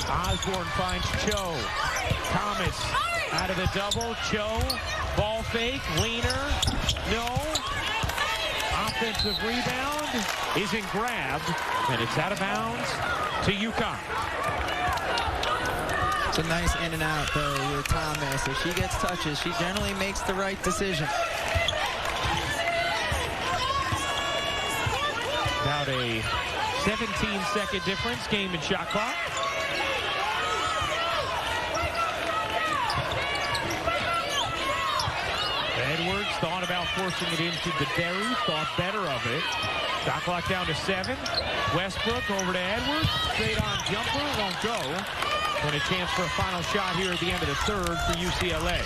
Osborne finds Cho. Thomas out of the double. Cho, ball fake, leaner, no. Offensive rebound isn't grabbed, and it's out of bounds to UConn. It's a nice in and out, though, with Thomas. If she gets touches, she generally makes the right decision. About a 17-second difference, game and shot clock. Edwards thought about forcing it into DeBerry, thought better of it. Shot clock down to 7. Westbrook over to Edwards. Straight on jumper, won't go. But a chance for a final shot here at the end of the third for UCLA.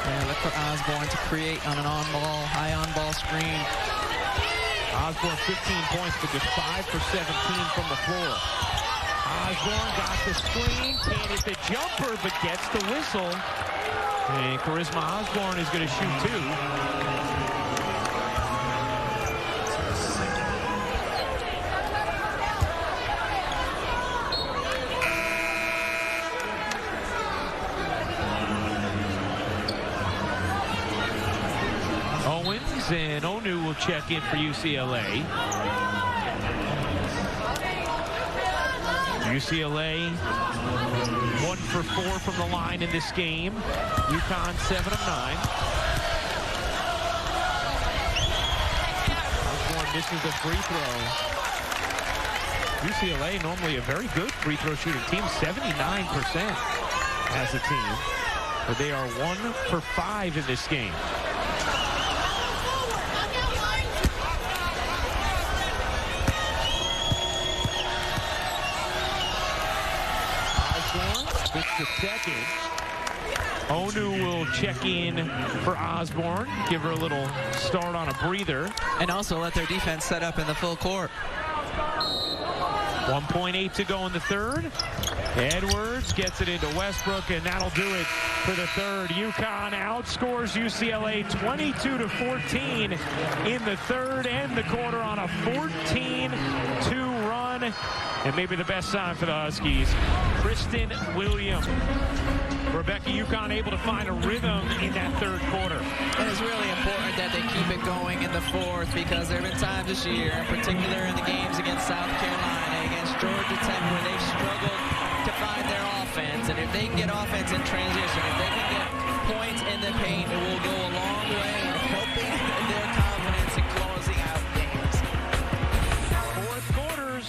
Yeah, look for Osborne to create on an on-ball, high on-ball screen. Osborne 15 points, but just 5 for 17 from the floor. Osborne got the screen, can't hit the jumper, but gets the whistle. And Charisma Osborne is going to shoot two. Owens and Onu will check in for UCLA. UCLA 1 for 4 from the line in this game. UConn 7 of 9. Osborne misses a free throw. UCLA normally a very good free throw shooting team, 79% as a team. But they are 1 for 5 in this game. The second. Onu will check in for Osborne, give her a little start on a breather. And also let their defense set up in the full court. 1.8 to go in the third. Edwards gets it into Westbrook, and that'll do it for the third. UConn outscores UCLA 22-14 in the third and the quarter on a 14-2 run. And maybe the best sign for the Huskies, Kristen Williams. Rebecca, UConn able to find a rhythm in that third quarter. And it's really important that they keep it going in the fourth, because there have been times this year, in particular in the games against South Carolina, against Georgia Tech, where they've struggled to find their offense. And if they can get offense in transition, if they can get points in the paint, it will go a long way in helping their confidence in closing out games. Fourth quarters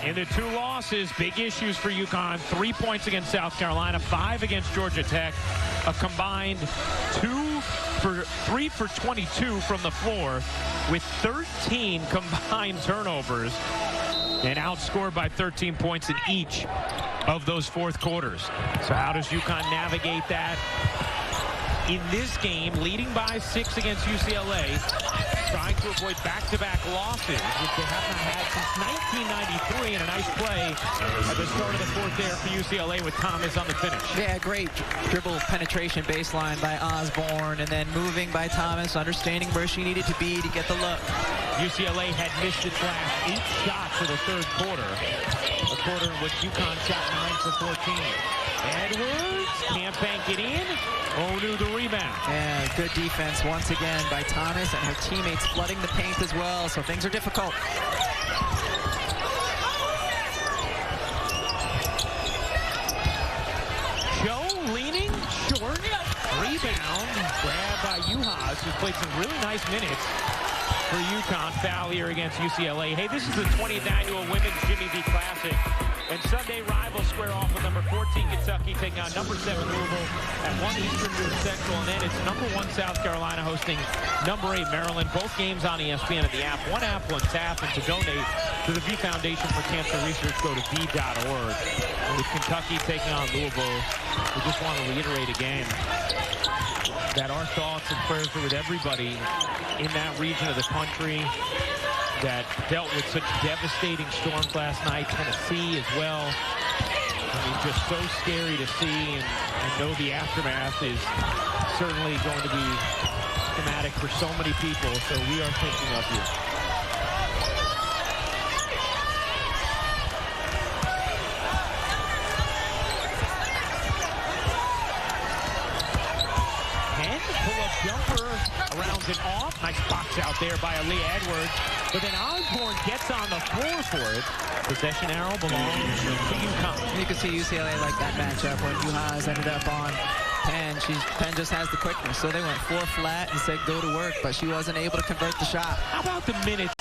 In the 2 losses, big issues for UConn. 3 points against South Carolina, 5 against Georgia Tech. A combined 3 for 22 from the floor with 13 combined turnovers and outscored by 13 points in each of those fourth quarters. So how does UConn navigate that? In this game, leading by 6 against UCLA, trying to avoid back-to-back losses, which they have not had since 1993, and a nice play at the start of the fourth there for UCLA with Thomas on the finish. Yeah, great dribble penetration baseline by Osborne, and then moving by Thomas, understanding where she needed to be to get the look. UCLA had missed its last 8 shots of the third quarter, a quarter in which UConn shot 9 for 14. Edwards can't bank it in. Onu the rebound. Yeah, good defense once again by Thomas and her teammates flooding the paint as well, so things are difficult. Joe leaning short. Rebound grabbed by Uhas, who's played some really nice minutes for UConn. Foul here against UCLA. Hey, this is the 20th annual Women's Jimmy V Classic. And Sunday, rivals square off with number 14 Kentucky taking on number 7 Louisville at 1 Eastern, 2 Central. And then it's number 1 South Carolina hosting number 8 Maryland. Both games on ESPN and the app. One app, one tap. And to donate to the V Foundation for Cancer Research, go to v.org. And with Kentucky taking on Louisville, we just want to reiterate again that our thoughts and prayers are with everybody in that region of the country that dealt with such devastating storms last night. Tennessee as well. I mean, just so scary to see and know the aftermath is certainly going to be traumatic for so many people. So we are thinking of you. Pull-up jumper around and off. Nice box out there by Aaliyah Edwards. But then Osborne gets on the floor for it. Possession arrow belongs to UConn. You can see UCLA like that matchup when Uhas ended up on Penn. Penn just has the quickness. So they went 4 flat and said go to work, but she wasn't able to convert the shot. How about the minutes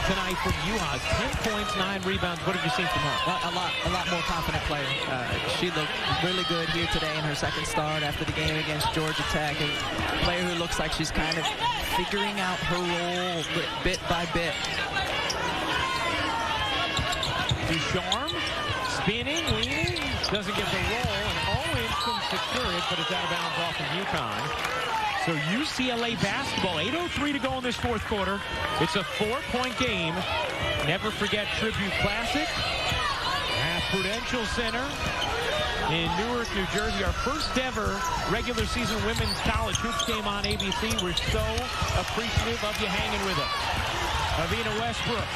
tonight from Uhas? 10 points, 9 rebounds. What have you seen from her? A lot more confident player. She looked really good here today in her second start after the game against Georgia Tech. A player who looks like she's kind of figuring out her role bit by bit. Ducharme, spinning, leaning, doesn't get the roll, and Owens couldn't secure it, but it's out of bounds off of UConn. So UCLA basketball, 8:03 to go in this fourth quarter. It's a 4-point game. Never forget Tribute Classic at Prudential Center in Newark, New Jersey. Our first ever regular season women's college hoops game on ABC. We're so appreciative of you hanging with us. Avina Westbrook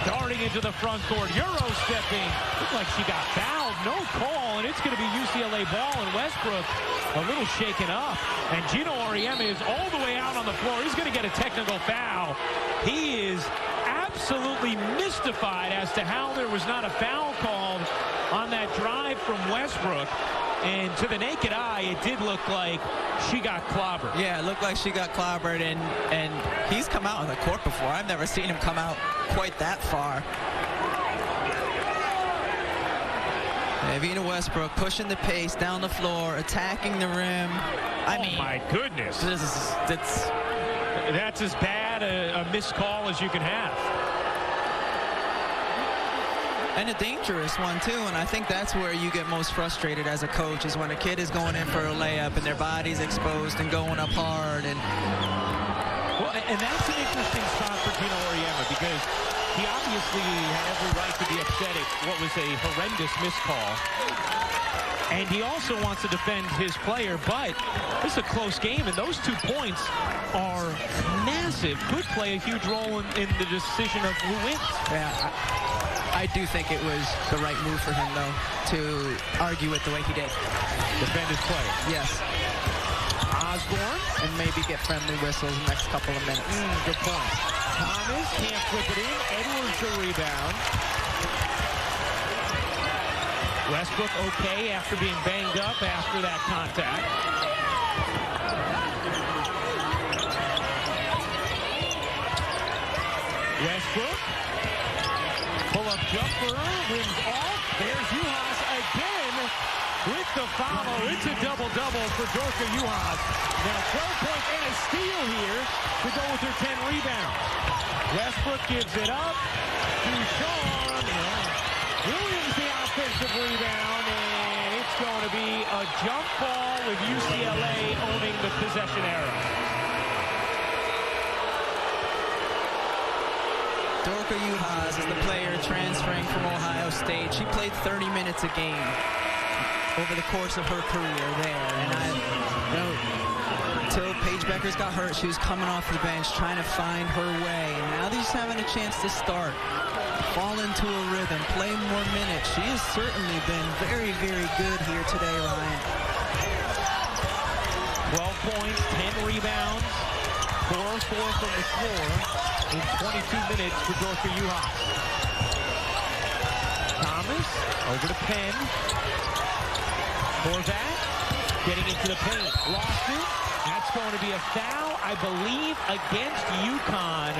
darting into the front court. Euro stepping. Looked like she got fouled. No call, and it's going to be UCLA ball, and Westbrook a little shaken up. And Gino Auriemma is all the way out on the floor. He's going to get a technical foul. He is absolutely mystified as to how there was not a foul called on that drive from Westbrook. And to the naked eye, it did look like she got clobbered. Yeah, it looked like she got clobbered, and he's come out on the court before. I've never seen him come out quite that far. Avina Westbrook pushing the pace down the floor, attacking the rim. I mean, my goodness. That's as bad a missed call as you can have. And a dangerous one, too, and I think that's where you get most frustrated as a coach, is when a kid is going in for a layup and their body's exposed and going up hard. And that's an interesting spot for Gino Auriemma, because he obviously had every right to be upset at what was a horrendous missed call. And he also wants to defend his player, but this is a close game, and those 2 points are massive. Could play a huge role in the decision of who wins. Yeah, I do think it was the right move for him, though, to argue it the way he did. Defend his player. Yes. Osborne, and maybe get friendly whistles in the next couple of minutes. Good point. Thomas can't flip it in. Edwards the rebound. Westbrook okay after being banged up after that contact. Westbrook. Pull-up jumper, rims off. There's Juhas again with the follow. It's a double-double for Dorka Juhas. Now 12 points and a steal here to go with her 10 rebounds. Westbrook gives it up to Sean. Williams the offensive rebound, and it's going to be a jump ball with UCLA owning the possession arrow. Dorka Juhas is the player transferring from Ohio State. She played 30 minutes a game over the course of her career there. And until Paige Beckers got hurt, she was coming off the bench trying to find her way. And now she's having a chance to start, fall into a rhythm, play more minutes. She has certainly been very, very good here today, Ryan. 12 points, 10 rebounds, 4 or 4 from the floor in 22 minutes for Dorka Juhas. Thomas over to Penn. Horvath getting into the paint. Lost it. That's going to be a foul, I believe, against UConn.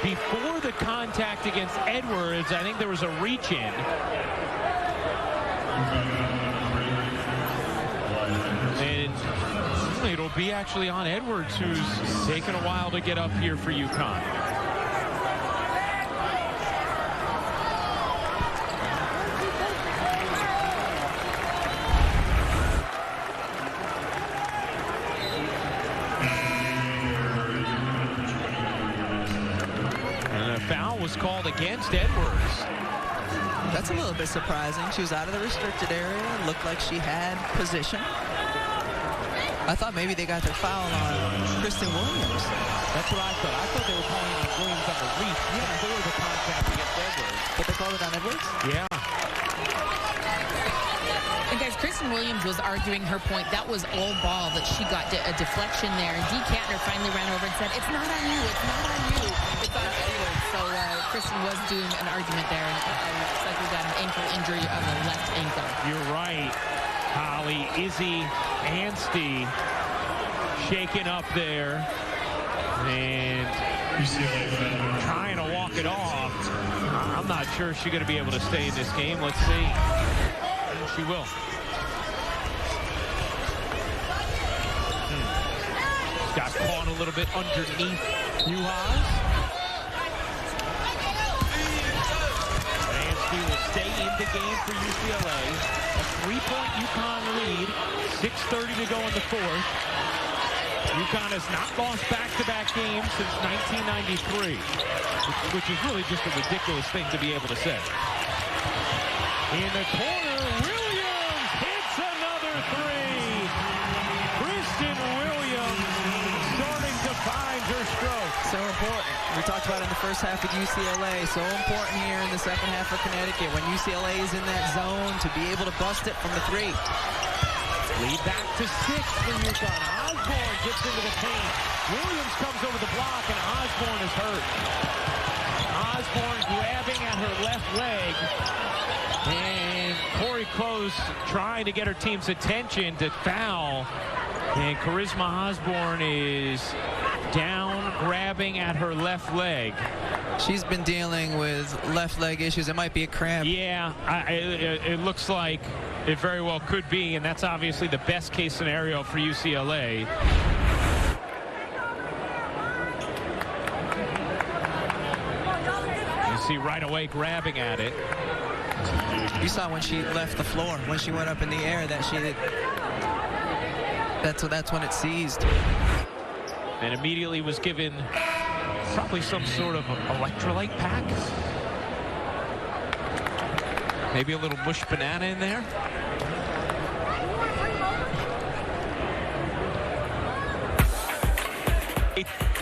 Before the contact against Edwards, I think there was a reach-in. And it'll be actually on Edwards, who's taken a while to get up here for UConn. Was called against Edwards. That's a little bit surprising. She was out of the restricted area. Looked like she had position. I thought maybe they got their foul on Kristen Williams. That's what I thought. I thought they were calling on Williams on the reach before the contact against Edwards. But they called it on Edwards? Yeah. And guys, Kristen Williams was arguing her point. That was all ball that she got a deflection there. And Dee Kantner finally ran over and said, "It's not on you. It's not on you. It's on Edwards." So Kristen was doing an argument there, and it looks like we got an ankle injury on the left ankle. You're right, Holly. Izzy Anstey shaking up there and trying to walk it off. I'm not sure she's going to be able to stay in this game. Let's see. She will. Got caught a little bit underneath Juhas. He will stay in the game for UCLA. A 3-point UConn lead. 6:30 to go in the fourth. UConn has not lost back-to-back games since 1993, which is really just a ridiculous thing to be able to say. In the corner, Williams hits another three. Kristen Williams starting to find her stroke. So important. We talked about it in the first half of UCLA. So important here in the second half of Connecticut when UCLA is in that zone to be able to bust it from the three. Lead back to 6 for UConn. Osborne gets into the paint. Williams comes over the block, and Osborne is hurt. Osborne grabbing at her left leg. And Corey Close trying to get her team's attention to foul. And Charisma Osborne is down, grabbing at her left leg. She's been dealing with left leg issues. It might be a cramp. Yeah, it looks like it very well could be, and that's obviously the best case scenario for UCLA. You see right away grabbing at it. You saw when she left the floor, when she went up in the air, that that's when it seized. And immediately was given probably some sort of electrolyte pack. Maybe a little mush banana in there.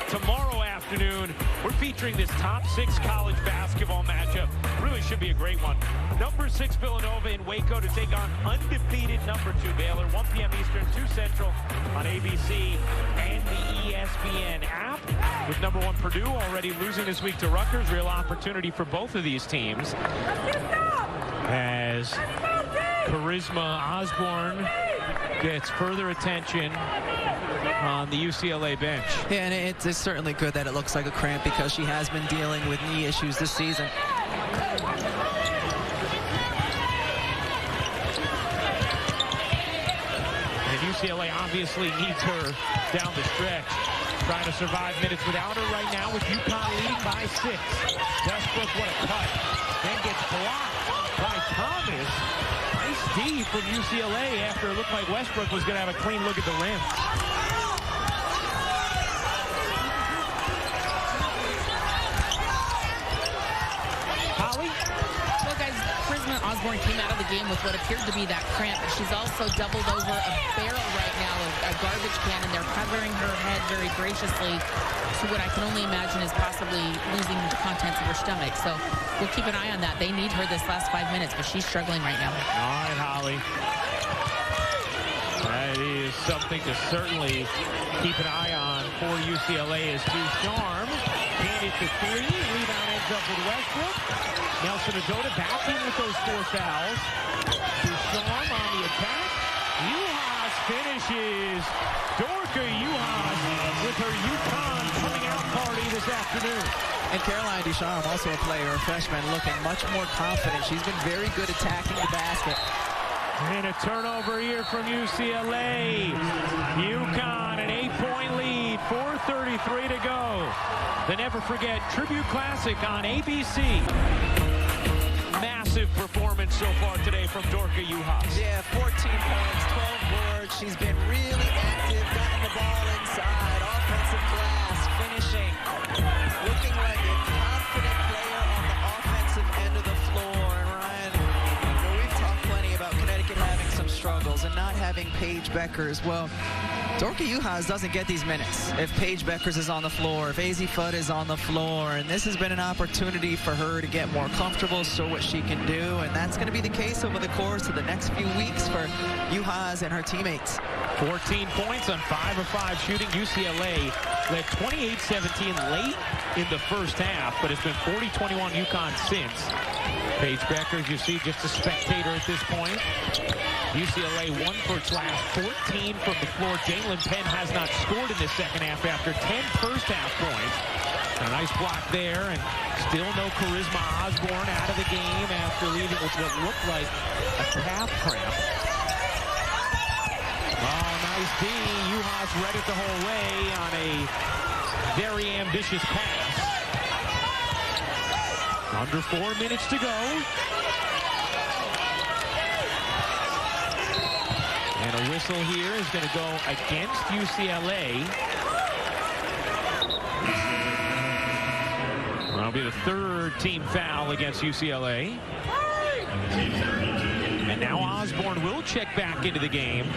Tomorrow afternoon, we're featuring this top 6 college basketball matchup. Really should be a great one. Number 6 Villanova in Waco to take on undefeated number 2 Baylor. 1 p.m. Eastern, 2 Central on ABC and the ESPN app. With number 1 Purdue already losing this week to Rutgers. Real opportunity for both of these teams. As Charisma Osborne gets further attention on the UCLA bench. Yeah, and it's certainly good that it looks like a cramp because she has been dealing with knee issues this season. UCLA obviously needs her down the stretch. Trying to survive minutes without her right now with UConn leading by 6. Westbrook, what a cut. Then gets blocked by Thomas. Nice D from UCLA after it looked like Westbrook was going to have a clean look at the rim. Holly? Well, guys, Prisma Osborne came out of the game with what appeared to be that cramp, but she's also doubled over a barrel right now, a garbage can, and they're covering her head very graciously to what I can only imagine is possibly losing the contents of her stomach. So we'll keep an eye on that. They need her this last 5 minutes, but she's struggling right now. All right, Holly. That is something to certainly keep an eye on for UCLA as Ducharme can't hit the 3. Rebound ends up with Westbrook. Nelson Adota back in with those 4 fouls. Ducharme on the attack. Uhas finishes. Dorka Uhas with her UConn coming out party this afternoon. And Caroline Ducharme, also a player, a freshman, looking much more confident. She's been very good attacking the basket. And a turnover here from UCLA. UConn an 8-point lead, 4:33 to go. The Never Forget Tribute Classic on ABC. Massive performance so far today from Dorka Uhas. Yeah, 14 points, 12 boards. She's been really active, gotten the ball inside, offensive glass, finishing, looking like a confident player on the offensive end of the floor. And Ryan, we've talked plenty about Connecticut having some struggles and not having Paige Beckers. Well, Dorka Uhas doesn't get these minutes if Paige Beckers is on the floor, if Azzi Fudd is on the floor, and this has been an opportunity for her to get more comfortable, show what she can do, and that's going to be the case over the course of the next few weeks for Uhas and her teammates. 14 points on 5 of 5 shooting. UCLA led 28-17 late in the first half, but it's been 40-21 UConn since. Paige Beckers, you see, just a spectator at this point. UCLA 1 for its last 14 from the floor. Jalen Penn has not scored in the second half after 10 first half points. A nice block there, and still no Charisma Osborne out of the game after leaving with what looked like a calf cramp. Oh, nice D. Uhas read it the whole way on a very ambitious pass. Under 4 minutes to go. And a whistle here is going to go against UCLA. That'll be the 3rd team foul against UCLA. And now Osborne will check back into the game.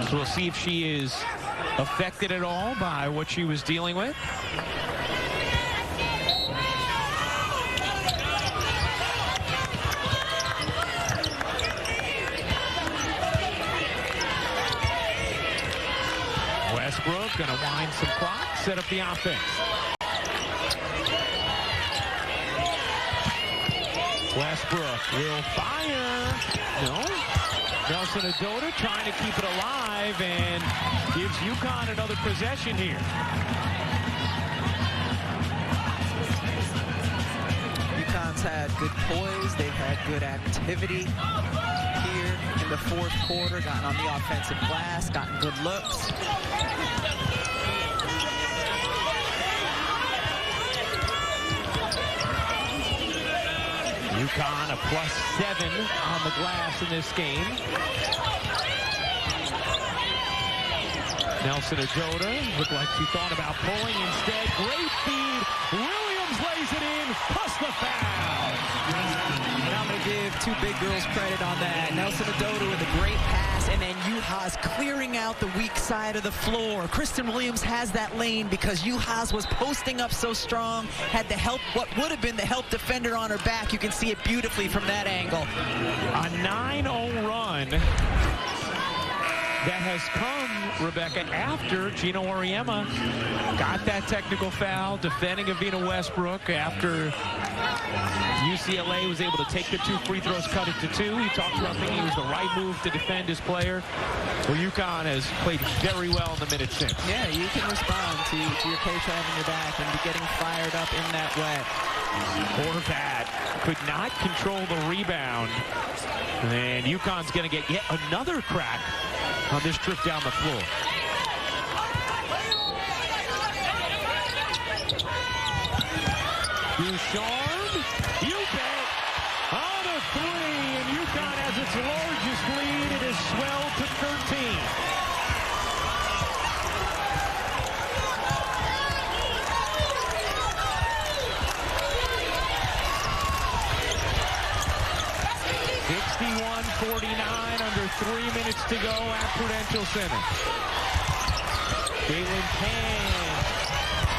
So we'll see if she is affected at all by what she was dealing with. Westbrook going to wind some clock, set up the offense. Westbrook will fire. No. Nelson Adota trying to keep it alive and gives UConn another possession here. UConn's had good poise. They've had good activity here in the 4th quarter, gotten on the offensive glass, gotten good looks. UConn a +7 on the glass in this game. Nelson Adota looked like she thought about pulling. Instead, great feed. Williams lays it in, plus the foul. And I'm going to give 2 big girls credit on that. Nelson Adota with a great pass, and then Uhas clearing out the weak side of the floor. Kristen Williams has that lane because Uhas was posting up so strong, had the help, what would have been the help defender on her back. You can see it beautifully from that angle. A 9-0 run that has come, Rebecca, after Gino Auriemma got that technical foul, defending Avina Westbrook after UCLA was able to take the 2 free throws, cut it to 2. He talked about thinking it was the right move to defend his player. Well, UConn has played very well in the minutes since. Yeah, you can respond to your coach having your back and be getting fired up in that way. Horvat could not control the rebound. And UConn's going to get yet another crack on this trip down the floor. Ducharme, you bet, on a three, and UConn has its largest lead. It has swelled to 13. Under 3 minutes to go at Prudential Center. Caitlin Penn,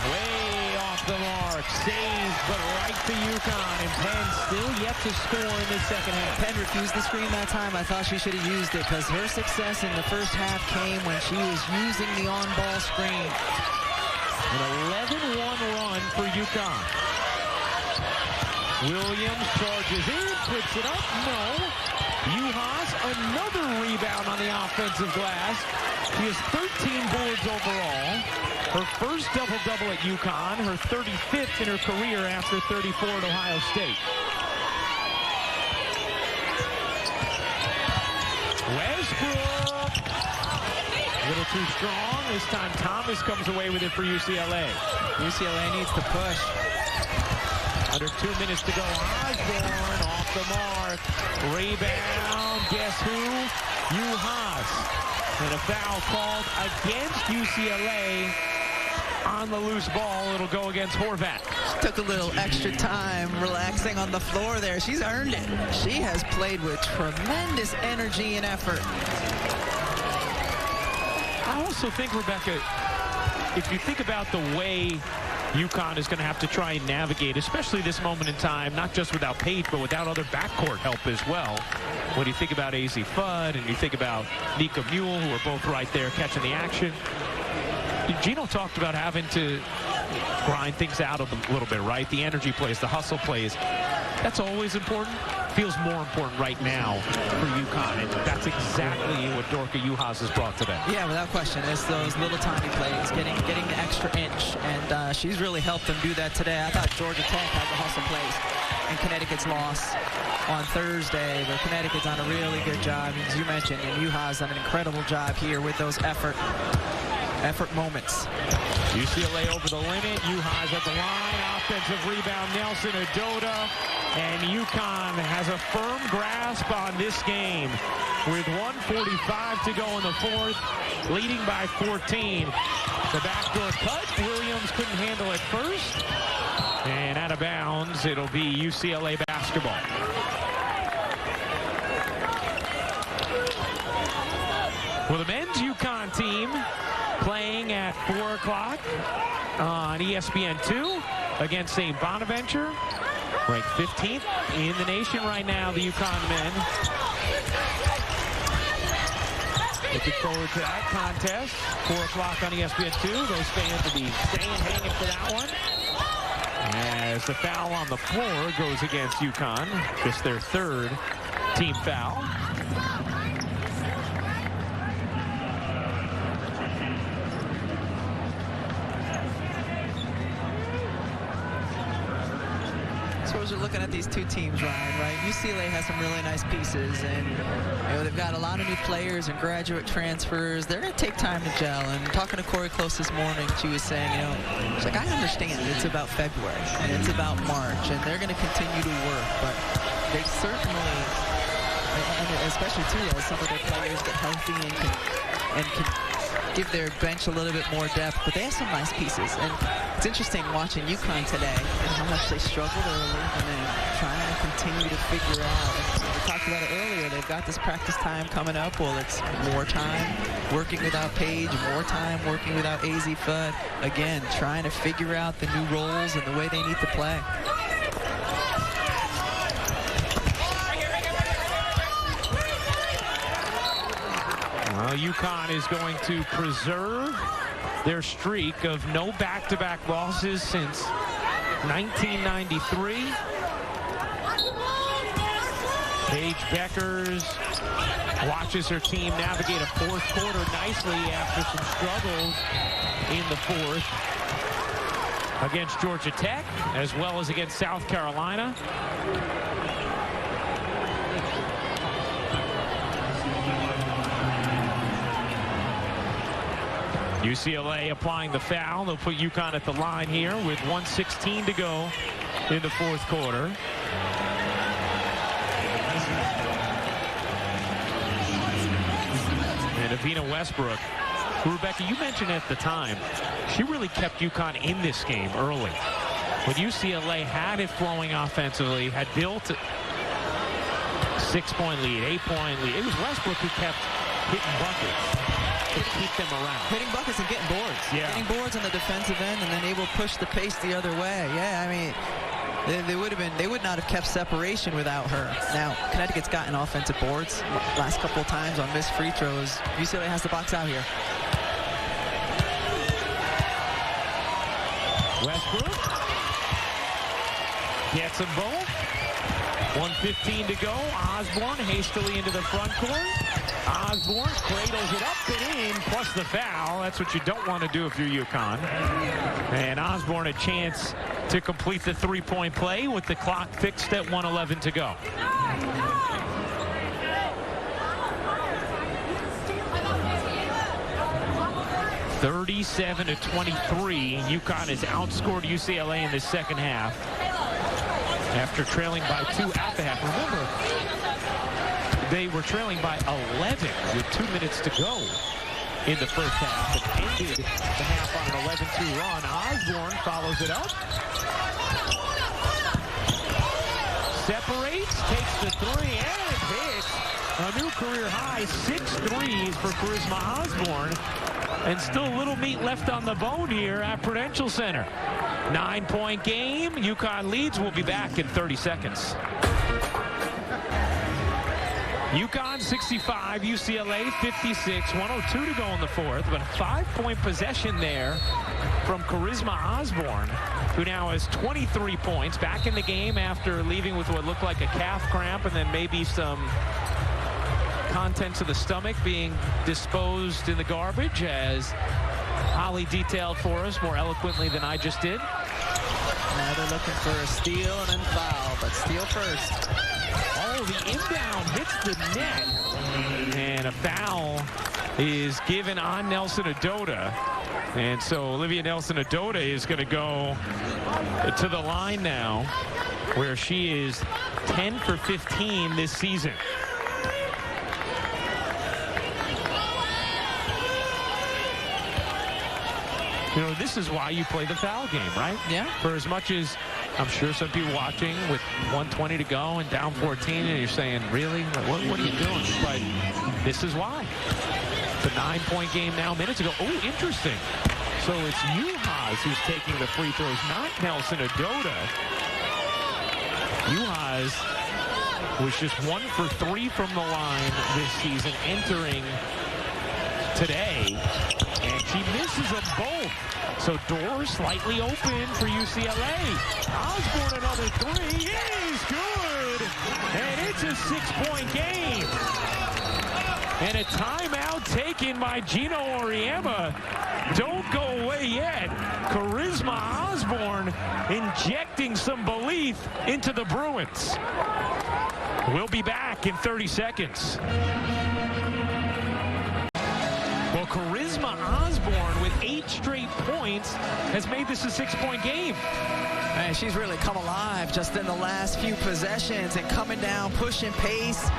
way off the mark, saves, but right to UConn, and Penn still yet to score in the second half. Penn refused the screen that time. I thought she should have used it because her success in the first half came when she was using the on-ball screen. An 11-1 run for UConn. Williams charges in, puts it up, no. Juhas, another rebound on the offensive glass. She has 13 boards overall. Her first double-double at UConn, her 35th in her career after 34 at Ohio State. Westbrook, a little too strong. This time Thomas comes away with it for UCLA. UCLA needs to push. Under 2 minutes to go. Osborne off the mark. Rebound. Guess who? Juhas. And a foul called against UCLA on the loose ball. It'll go against Horvat. She took a little extra time relaxing on the floor there. She's earned it. She has played with tremendous energy and effort. I also think, Rebecca, if you think about the way UConn is going to have to try and navigate, especially this moment in time, not just without Paige, but without other backcourt help as well. When you think about AZ Fudd and you think about Nika Mule, who are both right there catching the action. Gino talked about having to grind things out a little bit, right? The energy plays, the hustle plays. That's always important. Feels more important right now for UConn, and that's exactly what Dorka Juhas has brought today. Yeah, without question. It's those little tiny plays, getting the extra inch, and she's really helped them do that today. I thought Georgia Tech had the hustle plays in Connecticut's loss on Thursday, but Connecticut's done a really good job, as you mentioned, and Juhas done an incredible job here with those effort moments. UCLA over the limit. Juhas at the line. Offensive rebound. Nelson Adoda. And UConn has a firm grasp on this game with 1:45 to go in the fourth, leading by 14. The backdoor cut. Williams couldn't handle it first. And out of bounds, it'll be UCLA basketball. Well, the men's UConn team playing at 4 o'clock on ESPN2 against St. Bonaventure. Ranked 15th in the nation right now, the UConn men. Looking forward to that contest. 4 o'clock on ESPN2. Those fans will be staying hanging for that one. As the foul on the floor goes against UConn. Just their third team foul. As we're looking at these two teams, Ryan, right? UCLA has some really nice pieces, and they've got a lot of new players and graduate transfers. They're going to take time to gel. And talking to Corey Close this morning, she was saying, she's like, I understand it's about February and it's about March, and they're going to continue to work, but they certainly, and especially too, as some of their players get healthy and can give their bench a little bit more depth, but they have some nice pieces. And it's interesting watching UConn today and how much they struggled early and then trying to continue to figure out. And we talked about it earlier. They've got this practice time coming up. Well, it's more time working without Paige, more time working without AZ Fudd. Again, trying to figure out the new roles and the way they need to play. Well, UConn is going to preserve their streak of no back-to-back losses since 1993. Paige Beckers watches her team navigate a fourth quarter nicely after some struggles in the fourth against Georgia Tech, as well as against South Carolina. UCLA applying the foul. They'll put UConn at the line here with 1:16 to go in the fourth quarter. And Avina Westbrook, who, Rebecca, you mentioned at the time, she really kept UConn in this game early. When UCLA had it flowing offensively, had built a 6-point lead, 8-point lead. It was Westbrook who kept hitting buckets to keep them around. Hitting buckets and getting boards. Yeah. Getting boards on the defensive end and then able to push the pace the other way. Yeah, I mean, they would not have kept separation without her. Now, Connecticut's gotten offensive boards last couple of times on missed free throws. UCLA has the box out here. Westbrook gets them both. 1:15 to go. Osborne hastily into the front court. Osborne cradles it up and in, plus the foul. That's what you don't want to do if you're UConn. And Osborne a chance to complete the three-point play with the clock fixed at 1:11 to go. (37-23). UConn has outscored UCLA in the second half after trailing by 2 at the half. Remember, they were trailing by 11 with 2 minutes to go in the first half and ended the half on an 11-2 run. Osborne follows it up. Separates, takes the three, and hits a new career high. 6 threes for Charisma Osborne. And still a little meat left on the bone here at Prudential Center. 9-point game. UConn leads. We'll be back in 30 seconds. UConn 65, UCLA 56, 1:02 to go in the fourth, but a 5-point possession there from Charisma Osborne, who now has 23 points, back in the game after leaving with what looked like a calf cramp and then maybe some contents of the stomach being disposed in the garbage, as Holly detailed for us more eloquently than I just did. Now they're looking for a steal and then foul, but steal first. Oh, the inbound hits the net. And a foul is given on Nelson Adota. And so Olivia Nelson Adota is going to go to the line now, where she is 10 for 15 this season. You know, this is why you play the foul game, right? Yeah. For as much as I'm sure some people watching with 1:20 to go and down 14, and you're saying, really? What are you doing? But this is why. The 9-point game now minutes ago. Oh, interesting. So it's Uhas who's taking the free throws, not Nelson Adota. Uhas was just 1 for 3 from the line this season, entering today. And she misses them both. So doors slightly open for UCLA. Osborne another 3 is good. And it's a 6-point game. And a timeout taken by Gino Auriemma. Don't go away yet. Charisma Osborne injecting some belief into the Bruins. We'll be back in 30 seconds. Well, Charisma Osborne with 8 straight points has made this a 6-point game. Man, she's really come alive just in the last few possessions and coming down, pushing pace.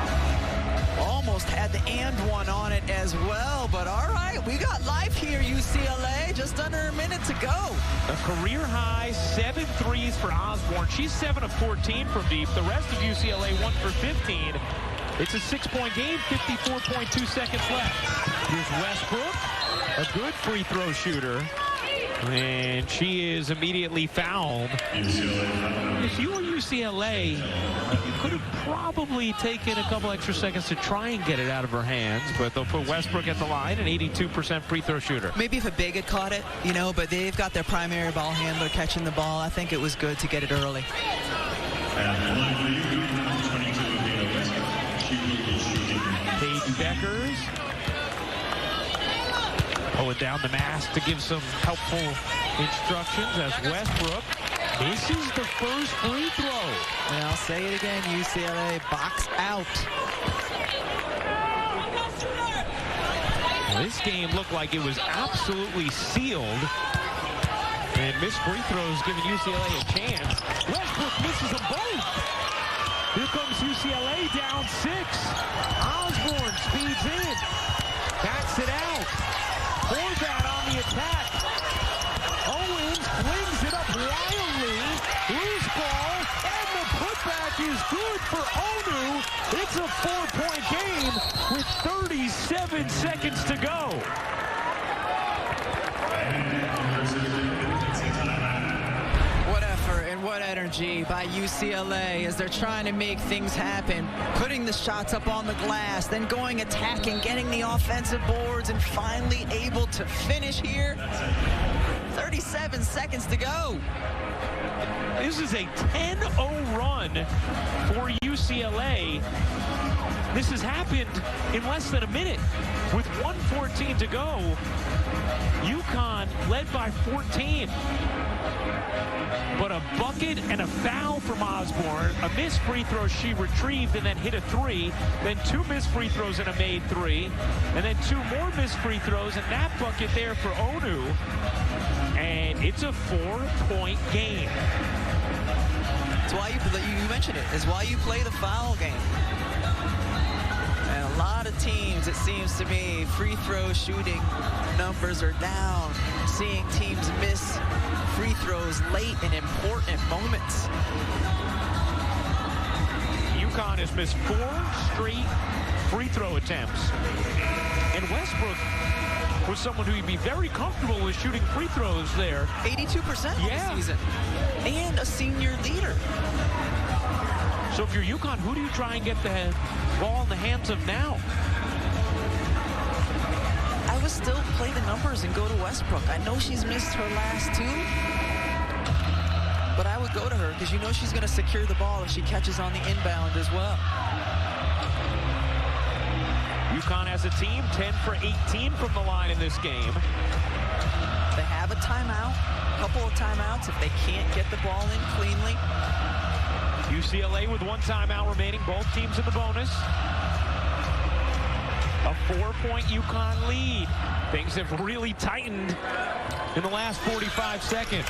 Almost had the and one on it as well, but all right, we got life here, UCLA. Just under a minute to go. A career high 7 threes for Osborne. She's 7 of 14 from deep. The rest of UCLA 1 for 15. It's a 6-point game, 54.2 seconds left. Here's Westbrook, a good free throw shooter. And she is immediately fouled. If you were UCLA, you could have probably taken a couple extra seconds to try and get it out of her hands, but they'll put Westbrook at the line, an 82% free throw shooter. Maybe if a big had caught it, you know, but they've got their primary ball handler catching the ball. I think it was good to get it early. Paige Beckers pulling down the mask to give some helpful instructions as Westbrook misses the first free throw. And I'll say it again, UCLA box out. This game looked like it was absolutely sealed. And missed free throws giving UCLA a chance. Westbrook misses them both. Here comes UCLA down 6. Osborne speeds in. Backs it out. Horvat on the attack. Owens flings it up wildly. Loose ball. And the putback is good for Onu. It's a 4-point game with 37 seconds to go. What effort and what energy by UCLA as they're trying to make things happen, putting the shots up on the glass, then going attacking, getting the offensive boards, and finally able to finish here. 37 seconds to go. This is a 10-0 run for UCLA. This has happened in less than a minute with 1:14 to go. UConn led by 14. But a bucket and a foul from Osborne, a missed free throw she retrieved and then hit a 3, then 2 missed free throws and a made 3, and then 2 more missed free throws, and that bucket there for Onu. And it's a 4-point game. It's why you mentioned it. It's why you play the foul game. And a lot of teams, it seems to me, free throw shooting numbers are down. Seeing teams miss free throws late in important moments. UConn has missed 4 straight free throw attempts. And Westbrook was someone who you'd be very comfortable with shooting free throws there. 82% on the season. And a senior leader. So if you're UConn, who do you try and get the ball in the hands of now? I would still play the numbers and go to Westbrook. I know she's missed her last 2. But I would go to her because you know she's going to secure the ball if she catches on the inbound as well. UConn as a team, 10 for 18 from the line in this game. They have a timeout, a couple of timeouts if they can't get the ball in cleanly. UCLA with 1 timeout remaining, both teams in the bonus. A 4-point UConn lead. Things have really tightened in the last 45 seconds.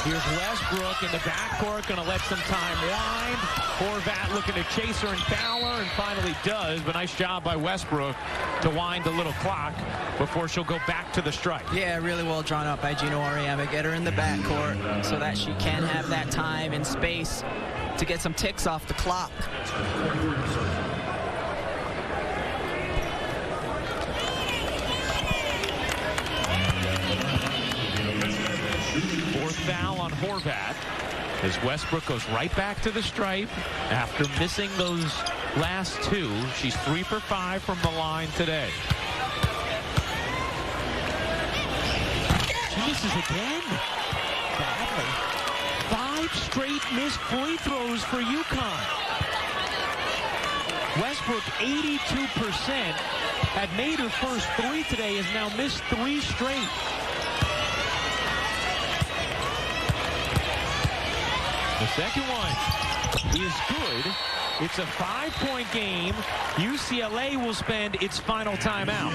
Here's Westbrook in the backcourt, going to let some time wind. Horvat looking to chase her and foul her, and finally does. But nice job by Westbrook to wind a little clock before she'll go back to the strike. Yeah, really well drawn up by Gino Auriemma. Get her in the backcourt so that she can have that time and space to get some ticks off the clock. Fourth foul on Horvat as Westbrook goes right back to the stripe after missing those last 2. She's 3 for 5 from the line today. She misses again. Badly. 5 straight missed free throws for UConn. Westbrook, 82%, had made her first 3 today, has now missed 3 straight. The second one is good. It's a 5-point game. UCLA will spend its final timeout.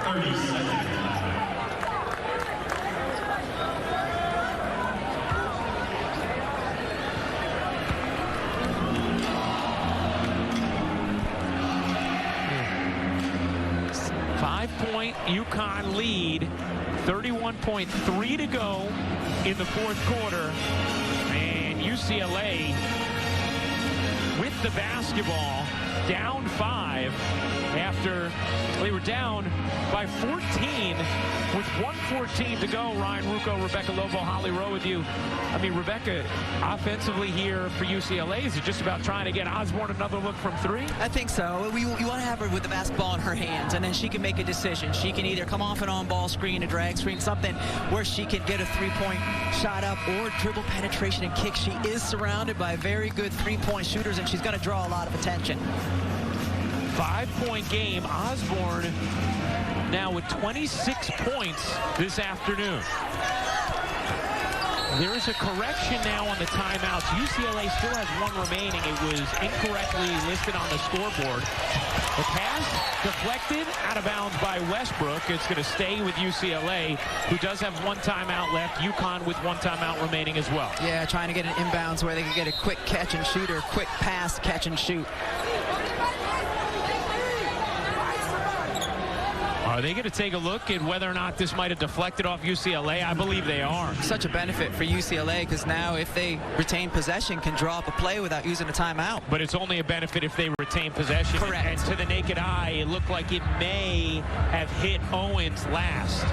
30 seconds. UConn lead, 31.3 to go in the 4th quarter, and UCLA with the basketball down 5 after they were down by 14 with 1:14 to go. Ryan Rucco, Rebecca Lobo, Holly Rowe with you. I mean, Rebecca, offensively here for UCLA, is it just about trying to get Osborne another look from 3? I think so. You want to have her with the basketball in her hands, and then she can make a decision. She can either come off an on-ball screen, a drag screen, something where she can get a 3-point shot up or dribble penetration and kick. She is surrounded by very good 3-point shooters, and she's going to draw a lot of attention. 5-point game. Osborne now with 26 points this afternoon. There is a correction now on the timeouts. UCLA still has 1 remaining. It was incorrectly listed on the scoreboard. The deflected out of bounds by Westbrook. It's going to stay with UCLA, who does have one timeout left. UConn with one timeout remaining as well. Yeah, trying to get an inbounds where they can get a quick catch and shoot or a quick pass, catch and shoot. Are they going to take a look at whether or not this might have deflected off UCLA? I believe they are. Such a benefit for UCLA, because now if they retain possession, can draw up a play without using a timeout. But it's only a benefit if they retain possession. Correct. And to the naked eye, it looked like it may have hit Owens last.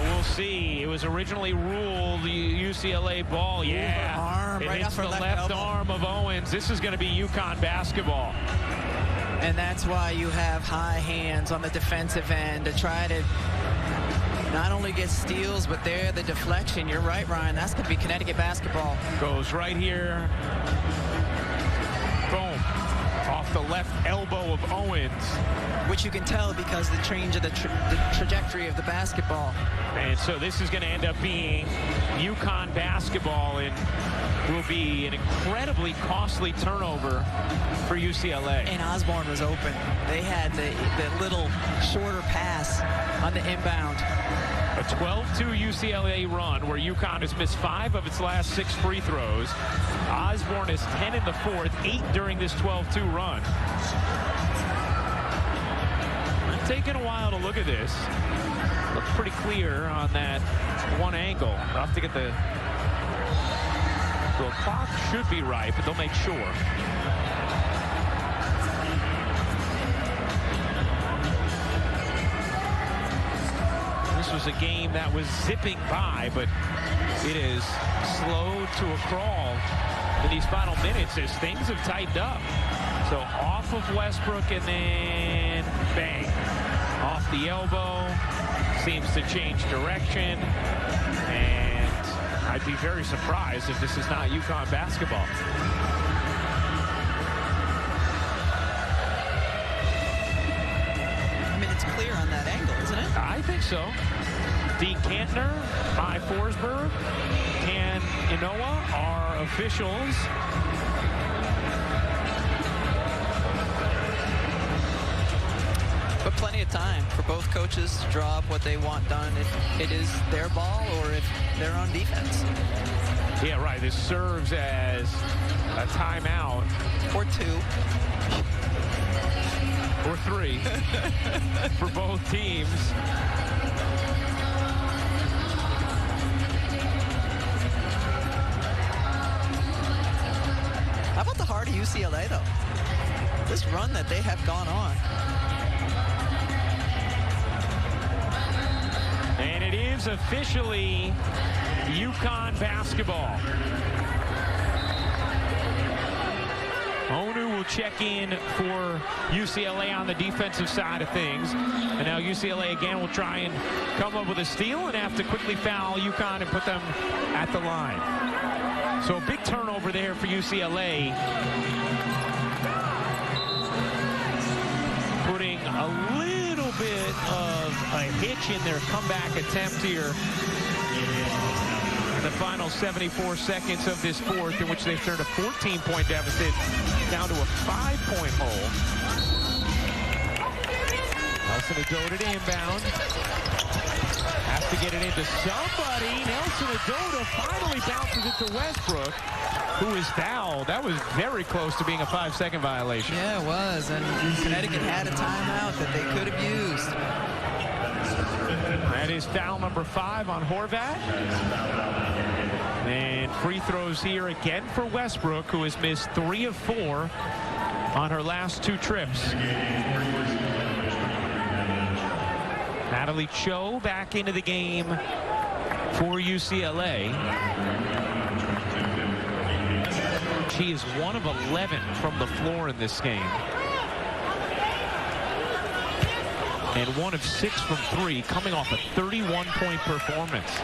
We'll see. It was originally ruled the UCLA ball. Yeah, arm, it right hits off the her left arm of Owens. This is going to be UConn basketball. And that's why you have high hands on the defensive end to try to not only get steals, but there the deflection. You're right, Ryan. That's going to be Connecticut basketball. Goes right here. Boom. Off the left elbow of Owens. Which you can tell because the change of the trajectory of the basketball. And so this is going to end up being UConn basketball, and will be an incredibly costly turnover for UCLA. And Osborne was open. They had the little shorter pass on the inbound. A 12-2 UCLA run where UConn has missed 5 of its last 6 free throws. Osborne is 10 in the fourth, 8 during this 12-2 run. Taking a while to look at this. Looks pretty clear on that one angle. I'll have to get the clock should be right, but they'll make sure. This was a game that was zipping by, but it is slow to a crawl in these final minutes as things have tightened up. So off of Westbrook and then bang. Off the elbow. Seems to change direction. And I'd be very surprised if this is not UConn basketball. I mean, it's clear on that angle, isn't it? I think so. Dean Kantner, Mai Forsberg, and Inoa are officials. But plenty of time for both coaches to draw up what they want done if it is their ball or if they're on defense. Yeah, right. This serves as a timeout. Or 2. Or 3 for both teams. How about the heart of UCLA, though? This run that they have gone on. And it is officially UConn basketball. Onu will check in for UCLA on the defensive side of things. And now UCLA again will try and come up with a steal and have to quickly foul UConn and put them at the line. So a big turnover there for UCLA. Putting a little bit of a hitch in their comeback attempt here. In the final 74 seconds of this fourth, in which they've turned a 14-point deficit down to a 5-point hole. Nelson Adota to inbound. Has to get it into somebody. Nelson Adota finally bounces it to Westbrook, who is fouled. That was very close to being a 5-second violation. Yeah, it was. And Connecticut had a timeout that they could have used. That is foul number 5 on Horvat. And free throws here again for Westbrook, who has missed 3 of 4 on her last 2 trips. Natalie Cho back into the game for UCLA. She is 1 of 11 from the floor in this game. And 1 of 6 from 3, coming off a 31-point performance.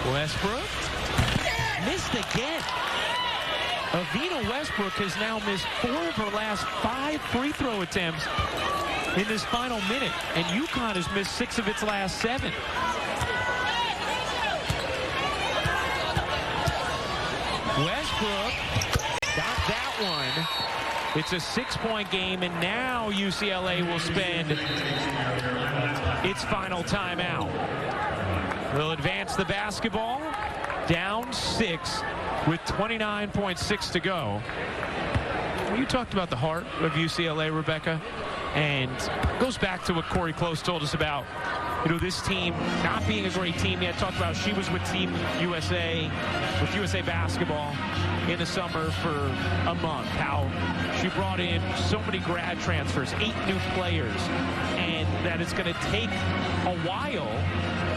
Westbrook missed again. Avina Westbrook has now missed 4 of her last 5 free throw attempts in this final minute, and UConn has missed 6 of its last 7. Westbrook got that one. It's a 6-point game, and now UCLA will spend its final timeout. They'll advance the basketball down 6 with 29.6 to go. You talked about the heart of UCLA, Rebecca, and it goes back to what Corey Close told us about, this team not being a great team yet. Talked about she was with Team USA, with USA Basketball in the summer for a month, how she brought in so many grad transfers, 8 new players, and that it's going to take a while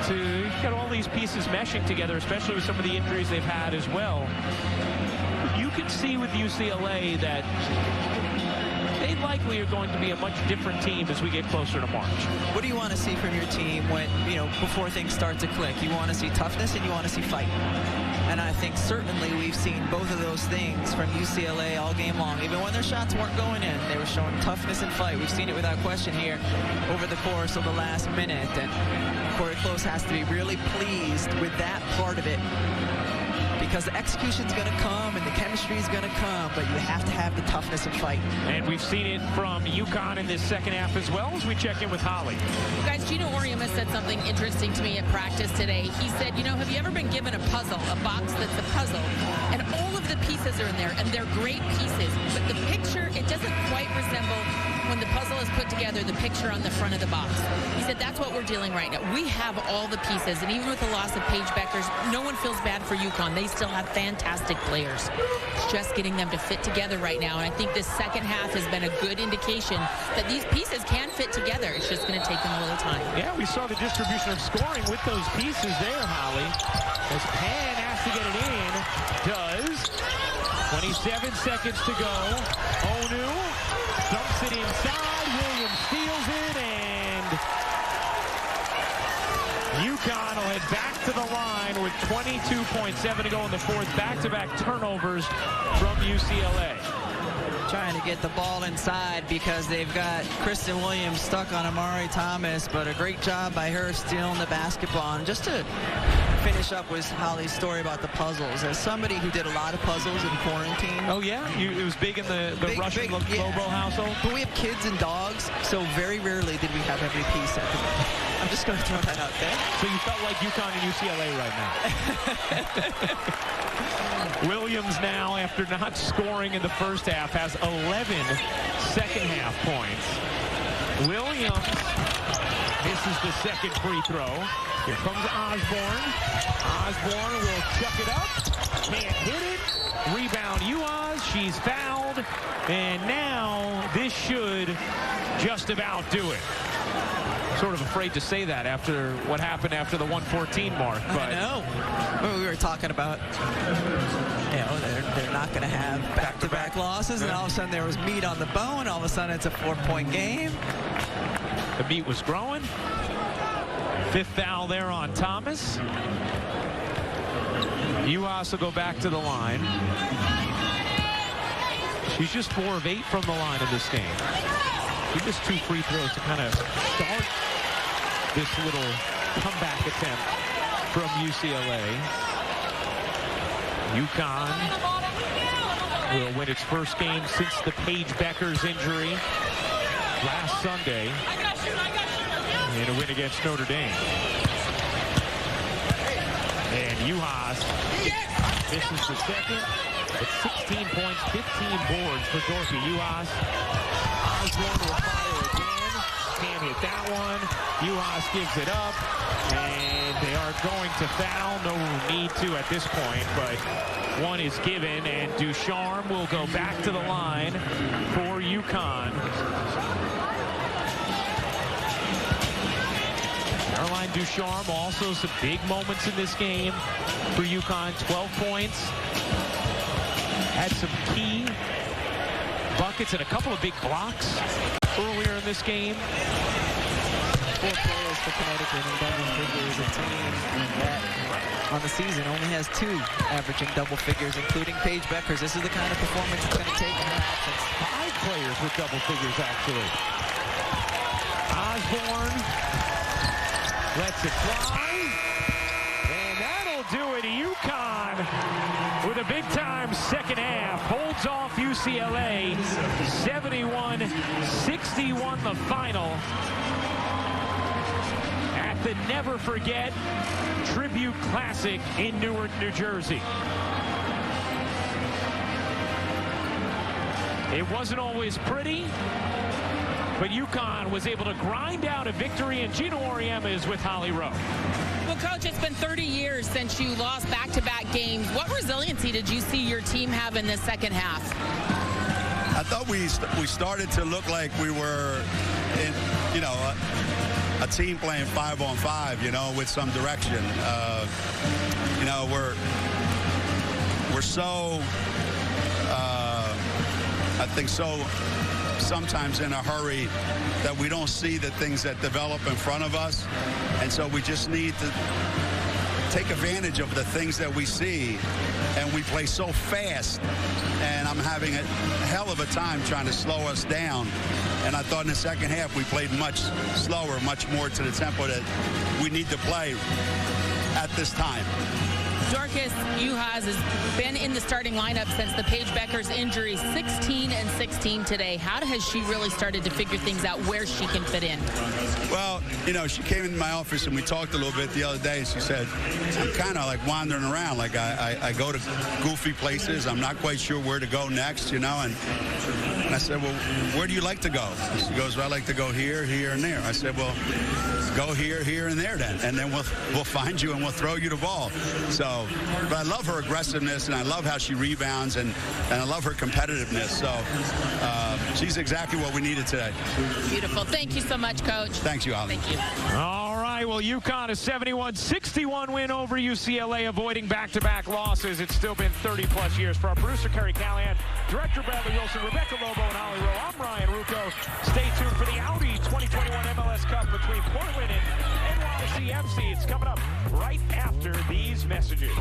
to get all these pieces meshing together, especially with some of the injuries they've had as well. You can see with UCLA that they likely are going to be a much different team as we get closer to March. What do you want to see from your team when, before things start to click? You want to see toughness and you want to see fight. And I think certainly we've seen both of those things from UCLA all game long. Even when their shots weren't going in, they were showing toughness and fight. We've seen it without question here over the course of the last minute. And Corey Close has to be really pleased with that part of it, because the execution's going to come and the chemistry is going to come, but you have to have the toughness and fight. And we've seen it from UConn in this second half as well, as we check in with Holly. Guys, Gino Auriemma said something interesting to me at practice today. He said, have you ever been given a puzzle, a box that's a puzzle, and all of the pieces are in there, and they're great pieces, but the picture, it doesn't quite resemble when the puzzle is put together, the picture on the front of the box. He said that's what we're dealing right now. We have all the pieces, and even with the loss of Paige Beckers, no one feels bad for UConn. They still have fantastic players. It's just getting them to fit together right now, and I think this second half has been a good indication that these pieces can fit together. It's just going to take them a little time. Yeah, we saw the distribution of scoring with those pieces there, Holly. As Pan has to get it in, does. 27 seconds to go. Onu dumps it inside. Williams steals it, and UConn will head back to the line with 22.7 to go in the fourth. Back-to-back turnovers from UCLA. Trying to get the ball inside because they've got Kristen Williams stuck on Amari Thomas, but a great job by her stealing the basketball. And just to finish up with Holly's story about the puzzles, as somebody who did a lot of puzzles in quarantine. Oh yeah, it was big in the Russian Lobo household. But we have kids and dogs, so very rarely did we have every piece at the moment. I'm just going to throw that out there. So you felt like UConn and UCLA right now. Williams now, after not scoring in the first half, has 11 second half points. Williams misses the second free throw. Here comes Osborne. Osborne will chuck it up. Can't hit it. Rebound UAS. She's fouled. And now this should just about do it. Sort of afraid to say that after what happened after the 114 mark. But I know. Well, we were talking about, they're not going to have back-to-back losses, and all of a sudden there was meat on the bone. All of a sudden it's a 4-point game. The meat was growing. Fifth foul there on Thomas. UAS will go back to the line. She's just 4 of 8 from the line in this game. She missed 2 free throws to kind of start this little comeback attempt from UCLA. UConn will win its first game since the Paige Beckers injury last Sunday in a win against Notre Dame. And UAS misses the second. It's 16 points, 15 boards for Dorothy UAS. Osborne will fire again. Can't hit that one. UAS gives it up. And they are going to foul. No need to at this point, but one is given. And Ducharme will go back to the line for UConn. Caroline Ducharme, also some big moments in this game for UConn. 12 points. Had some key buckets and a couple of big blocks earlier in this game. 4 players for Connecticut in double figures. A team that on the season only has 2 averaging double figures, including Paige Beckers. This is the kind of performance it's going to take in her absence. 5 players with double figures, actually. Osborne lets it fly. And that'll do it. UConn with a the big-time second half. Holds off UCLA. 71-61 the final. At the Never Forget Tribute Classic in Newark, New Jersey. It wasn't always pretty, but UConn was able to grind out a victory, and Gino Auriemma is with Holly Rowe. Well, Coach, it's been 30 years since you lost back-to-back games. What resiliency did you see your team have in this second half? I thought we started to look like we were in, a team playing 5-on-5, with some direction. We're so, I think so sometimes in a hurry that we don't see the things that develop in front of us. And so we just need to take advantage of the things that we see. And we play so fast. And I'm having a hell of a time trying to slow us down. And I thought in the second half we played much slower, much more to the tempo that we need to play at this time. Dorcas Juhas has been in the starting lineup since the Paige Bueckers injury, 16-16 today. How has she really started to figure things out where she can fit in? Well, she came into my office and we talked a little bit the other day, and she said, I'm kind of like wandering around. Like I go to goofy places. I'm not quite sure where to go next, And I said, well, where do you like to go? And she goes, well, I like to go here, here, and there. I said, well, go here, here, and there then. And then we'll find you and we'll throw you the ball. So, but I love her aggressiveness, and I love how she rebounds, and I love her competitiveness. So she's exactly what we needed today. Beautiful. Thank you so much, Coach. Thanks, you, Holly. Thank you. All right, well, UConn a 71-61 win over UCLA, avoiding back-to-back losses. It's still been 30-plus years. For our producer, Kerry Callahan, director, Bradley Wilson, Rebecca Lobo, and Holly Rowe, I'm Ryan Rucco. Stay tuned for the Audi 2021 MLS Cup between Portland and NYCFC. It's coming up right after these messages.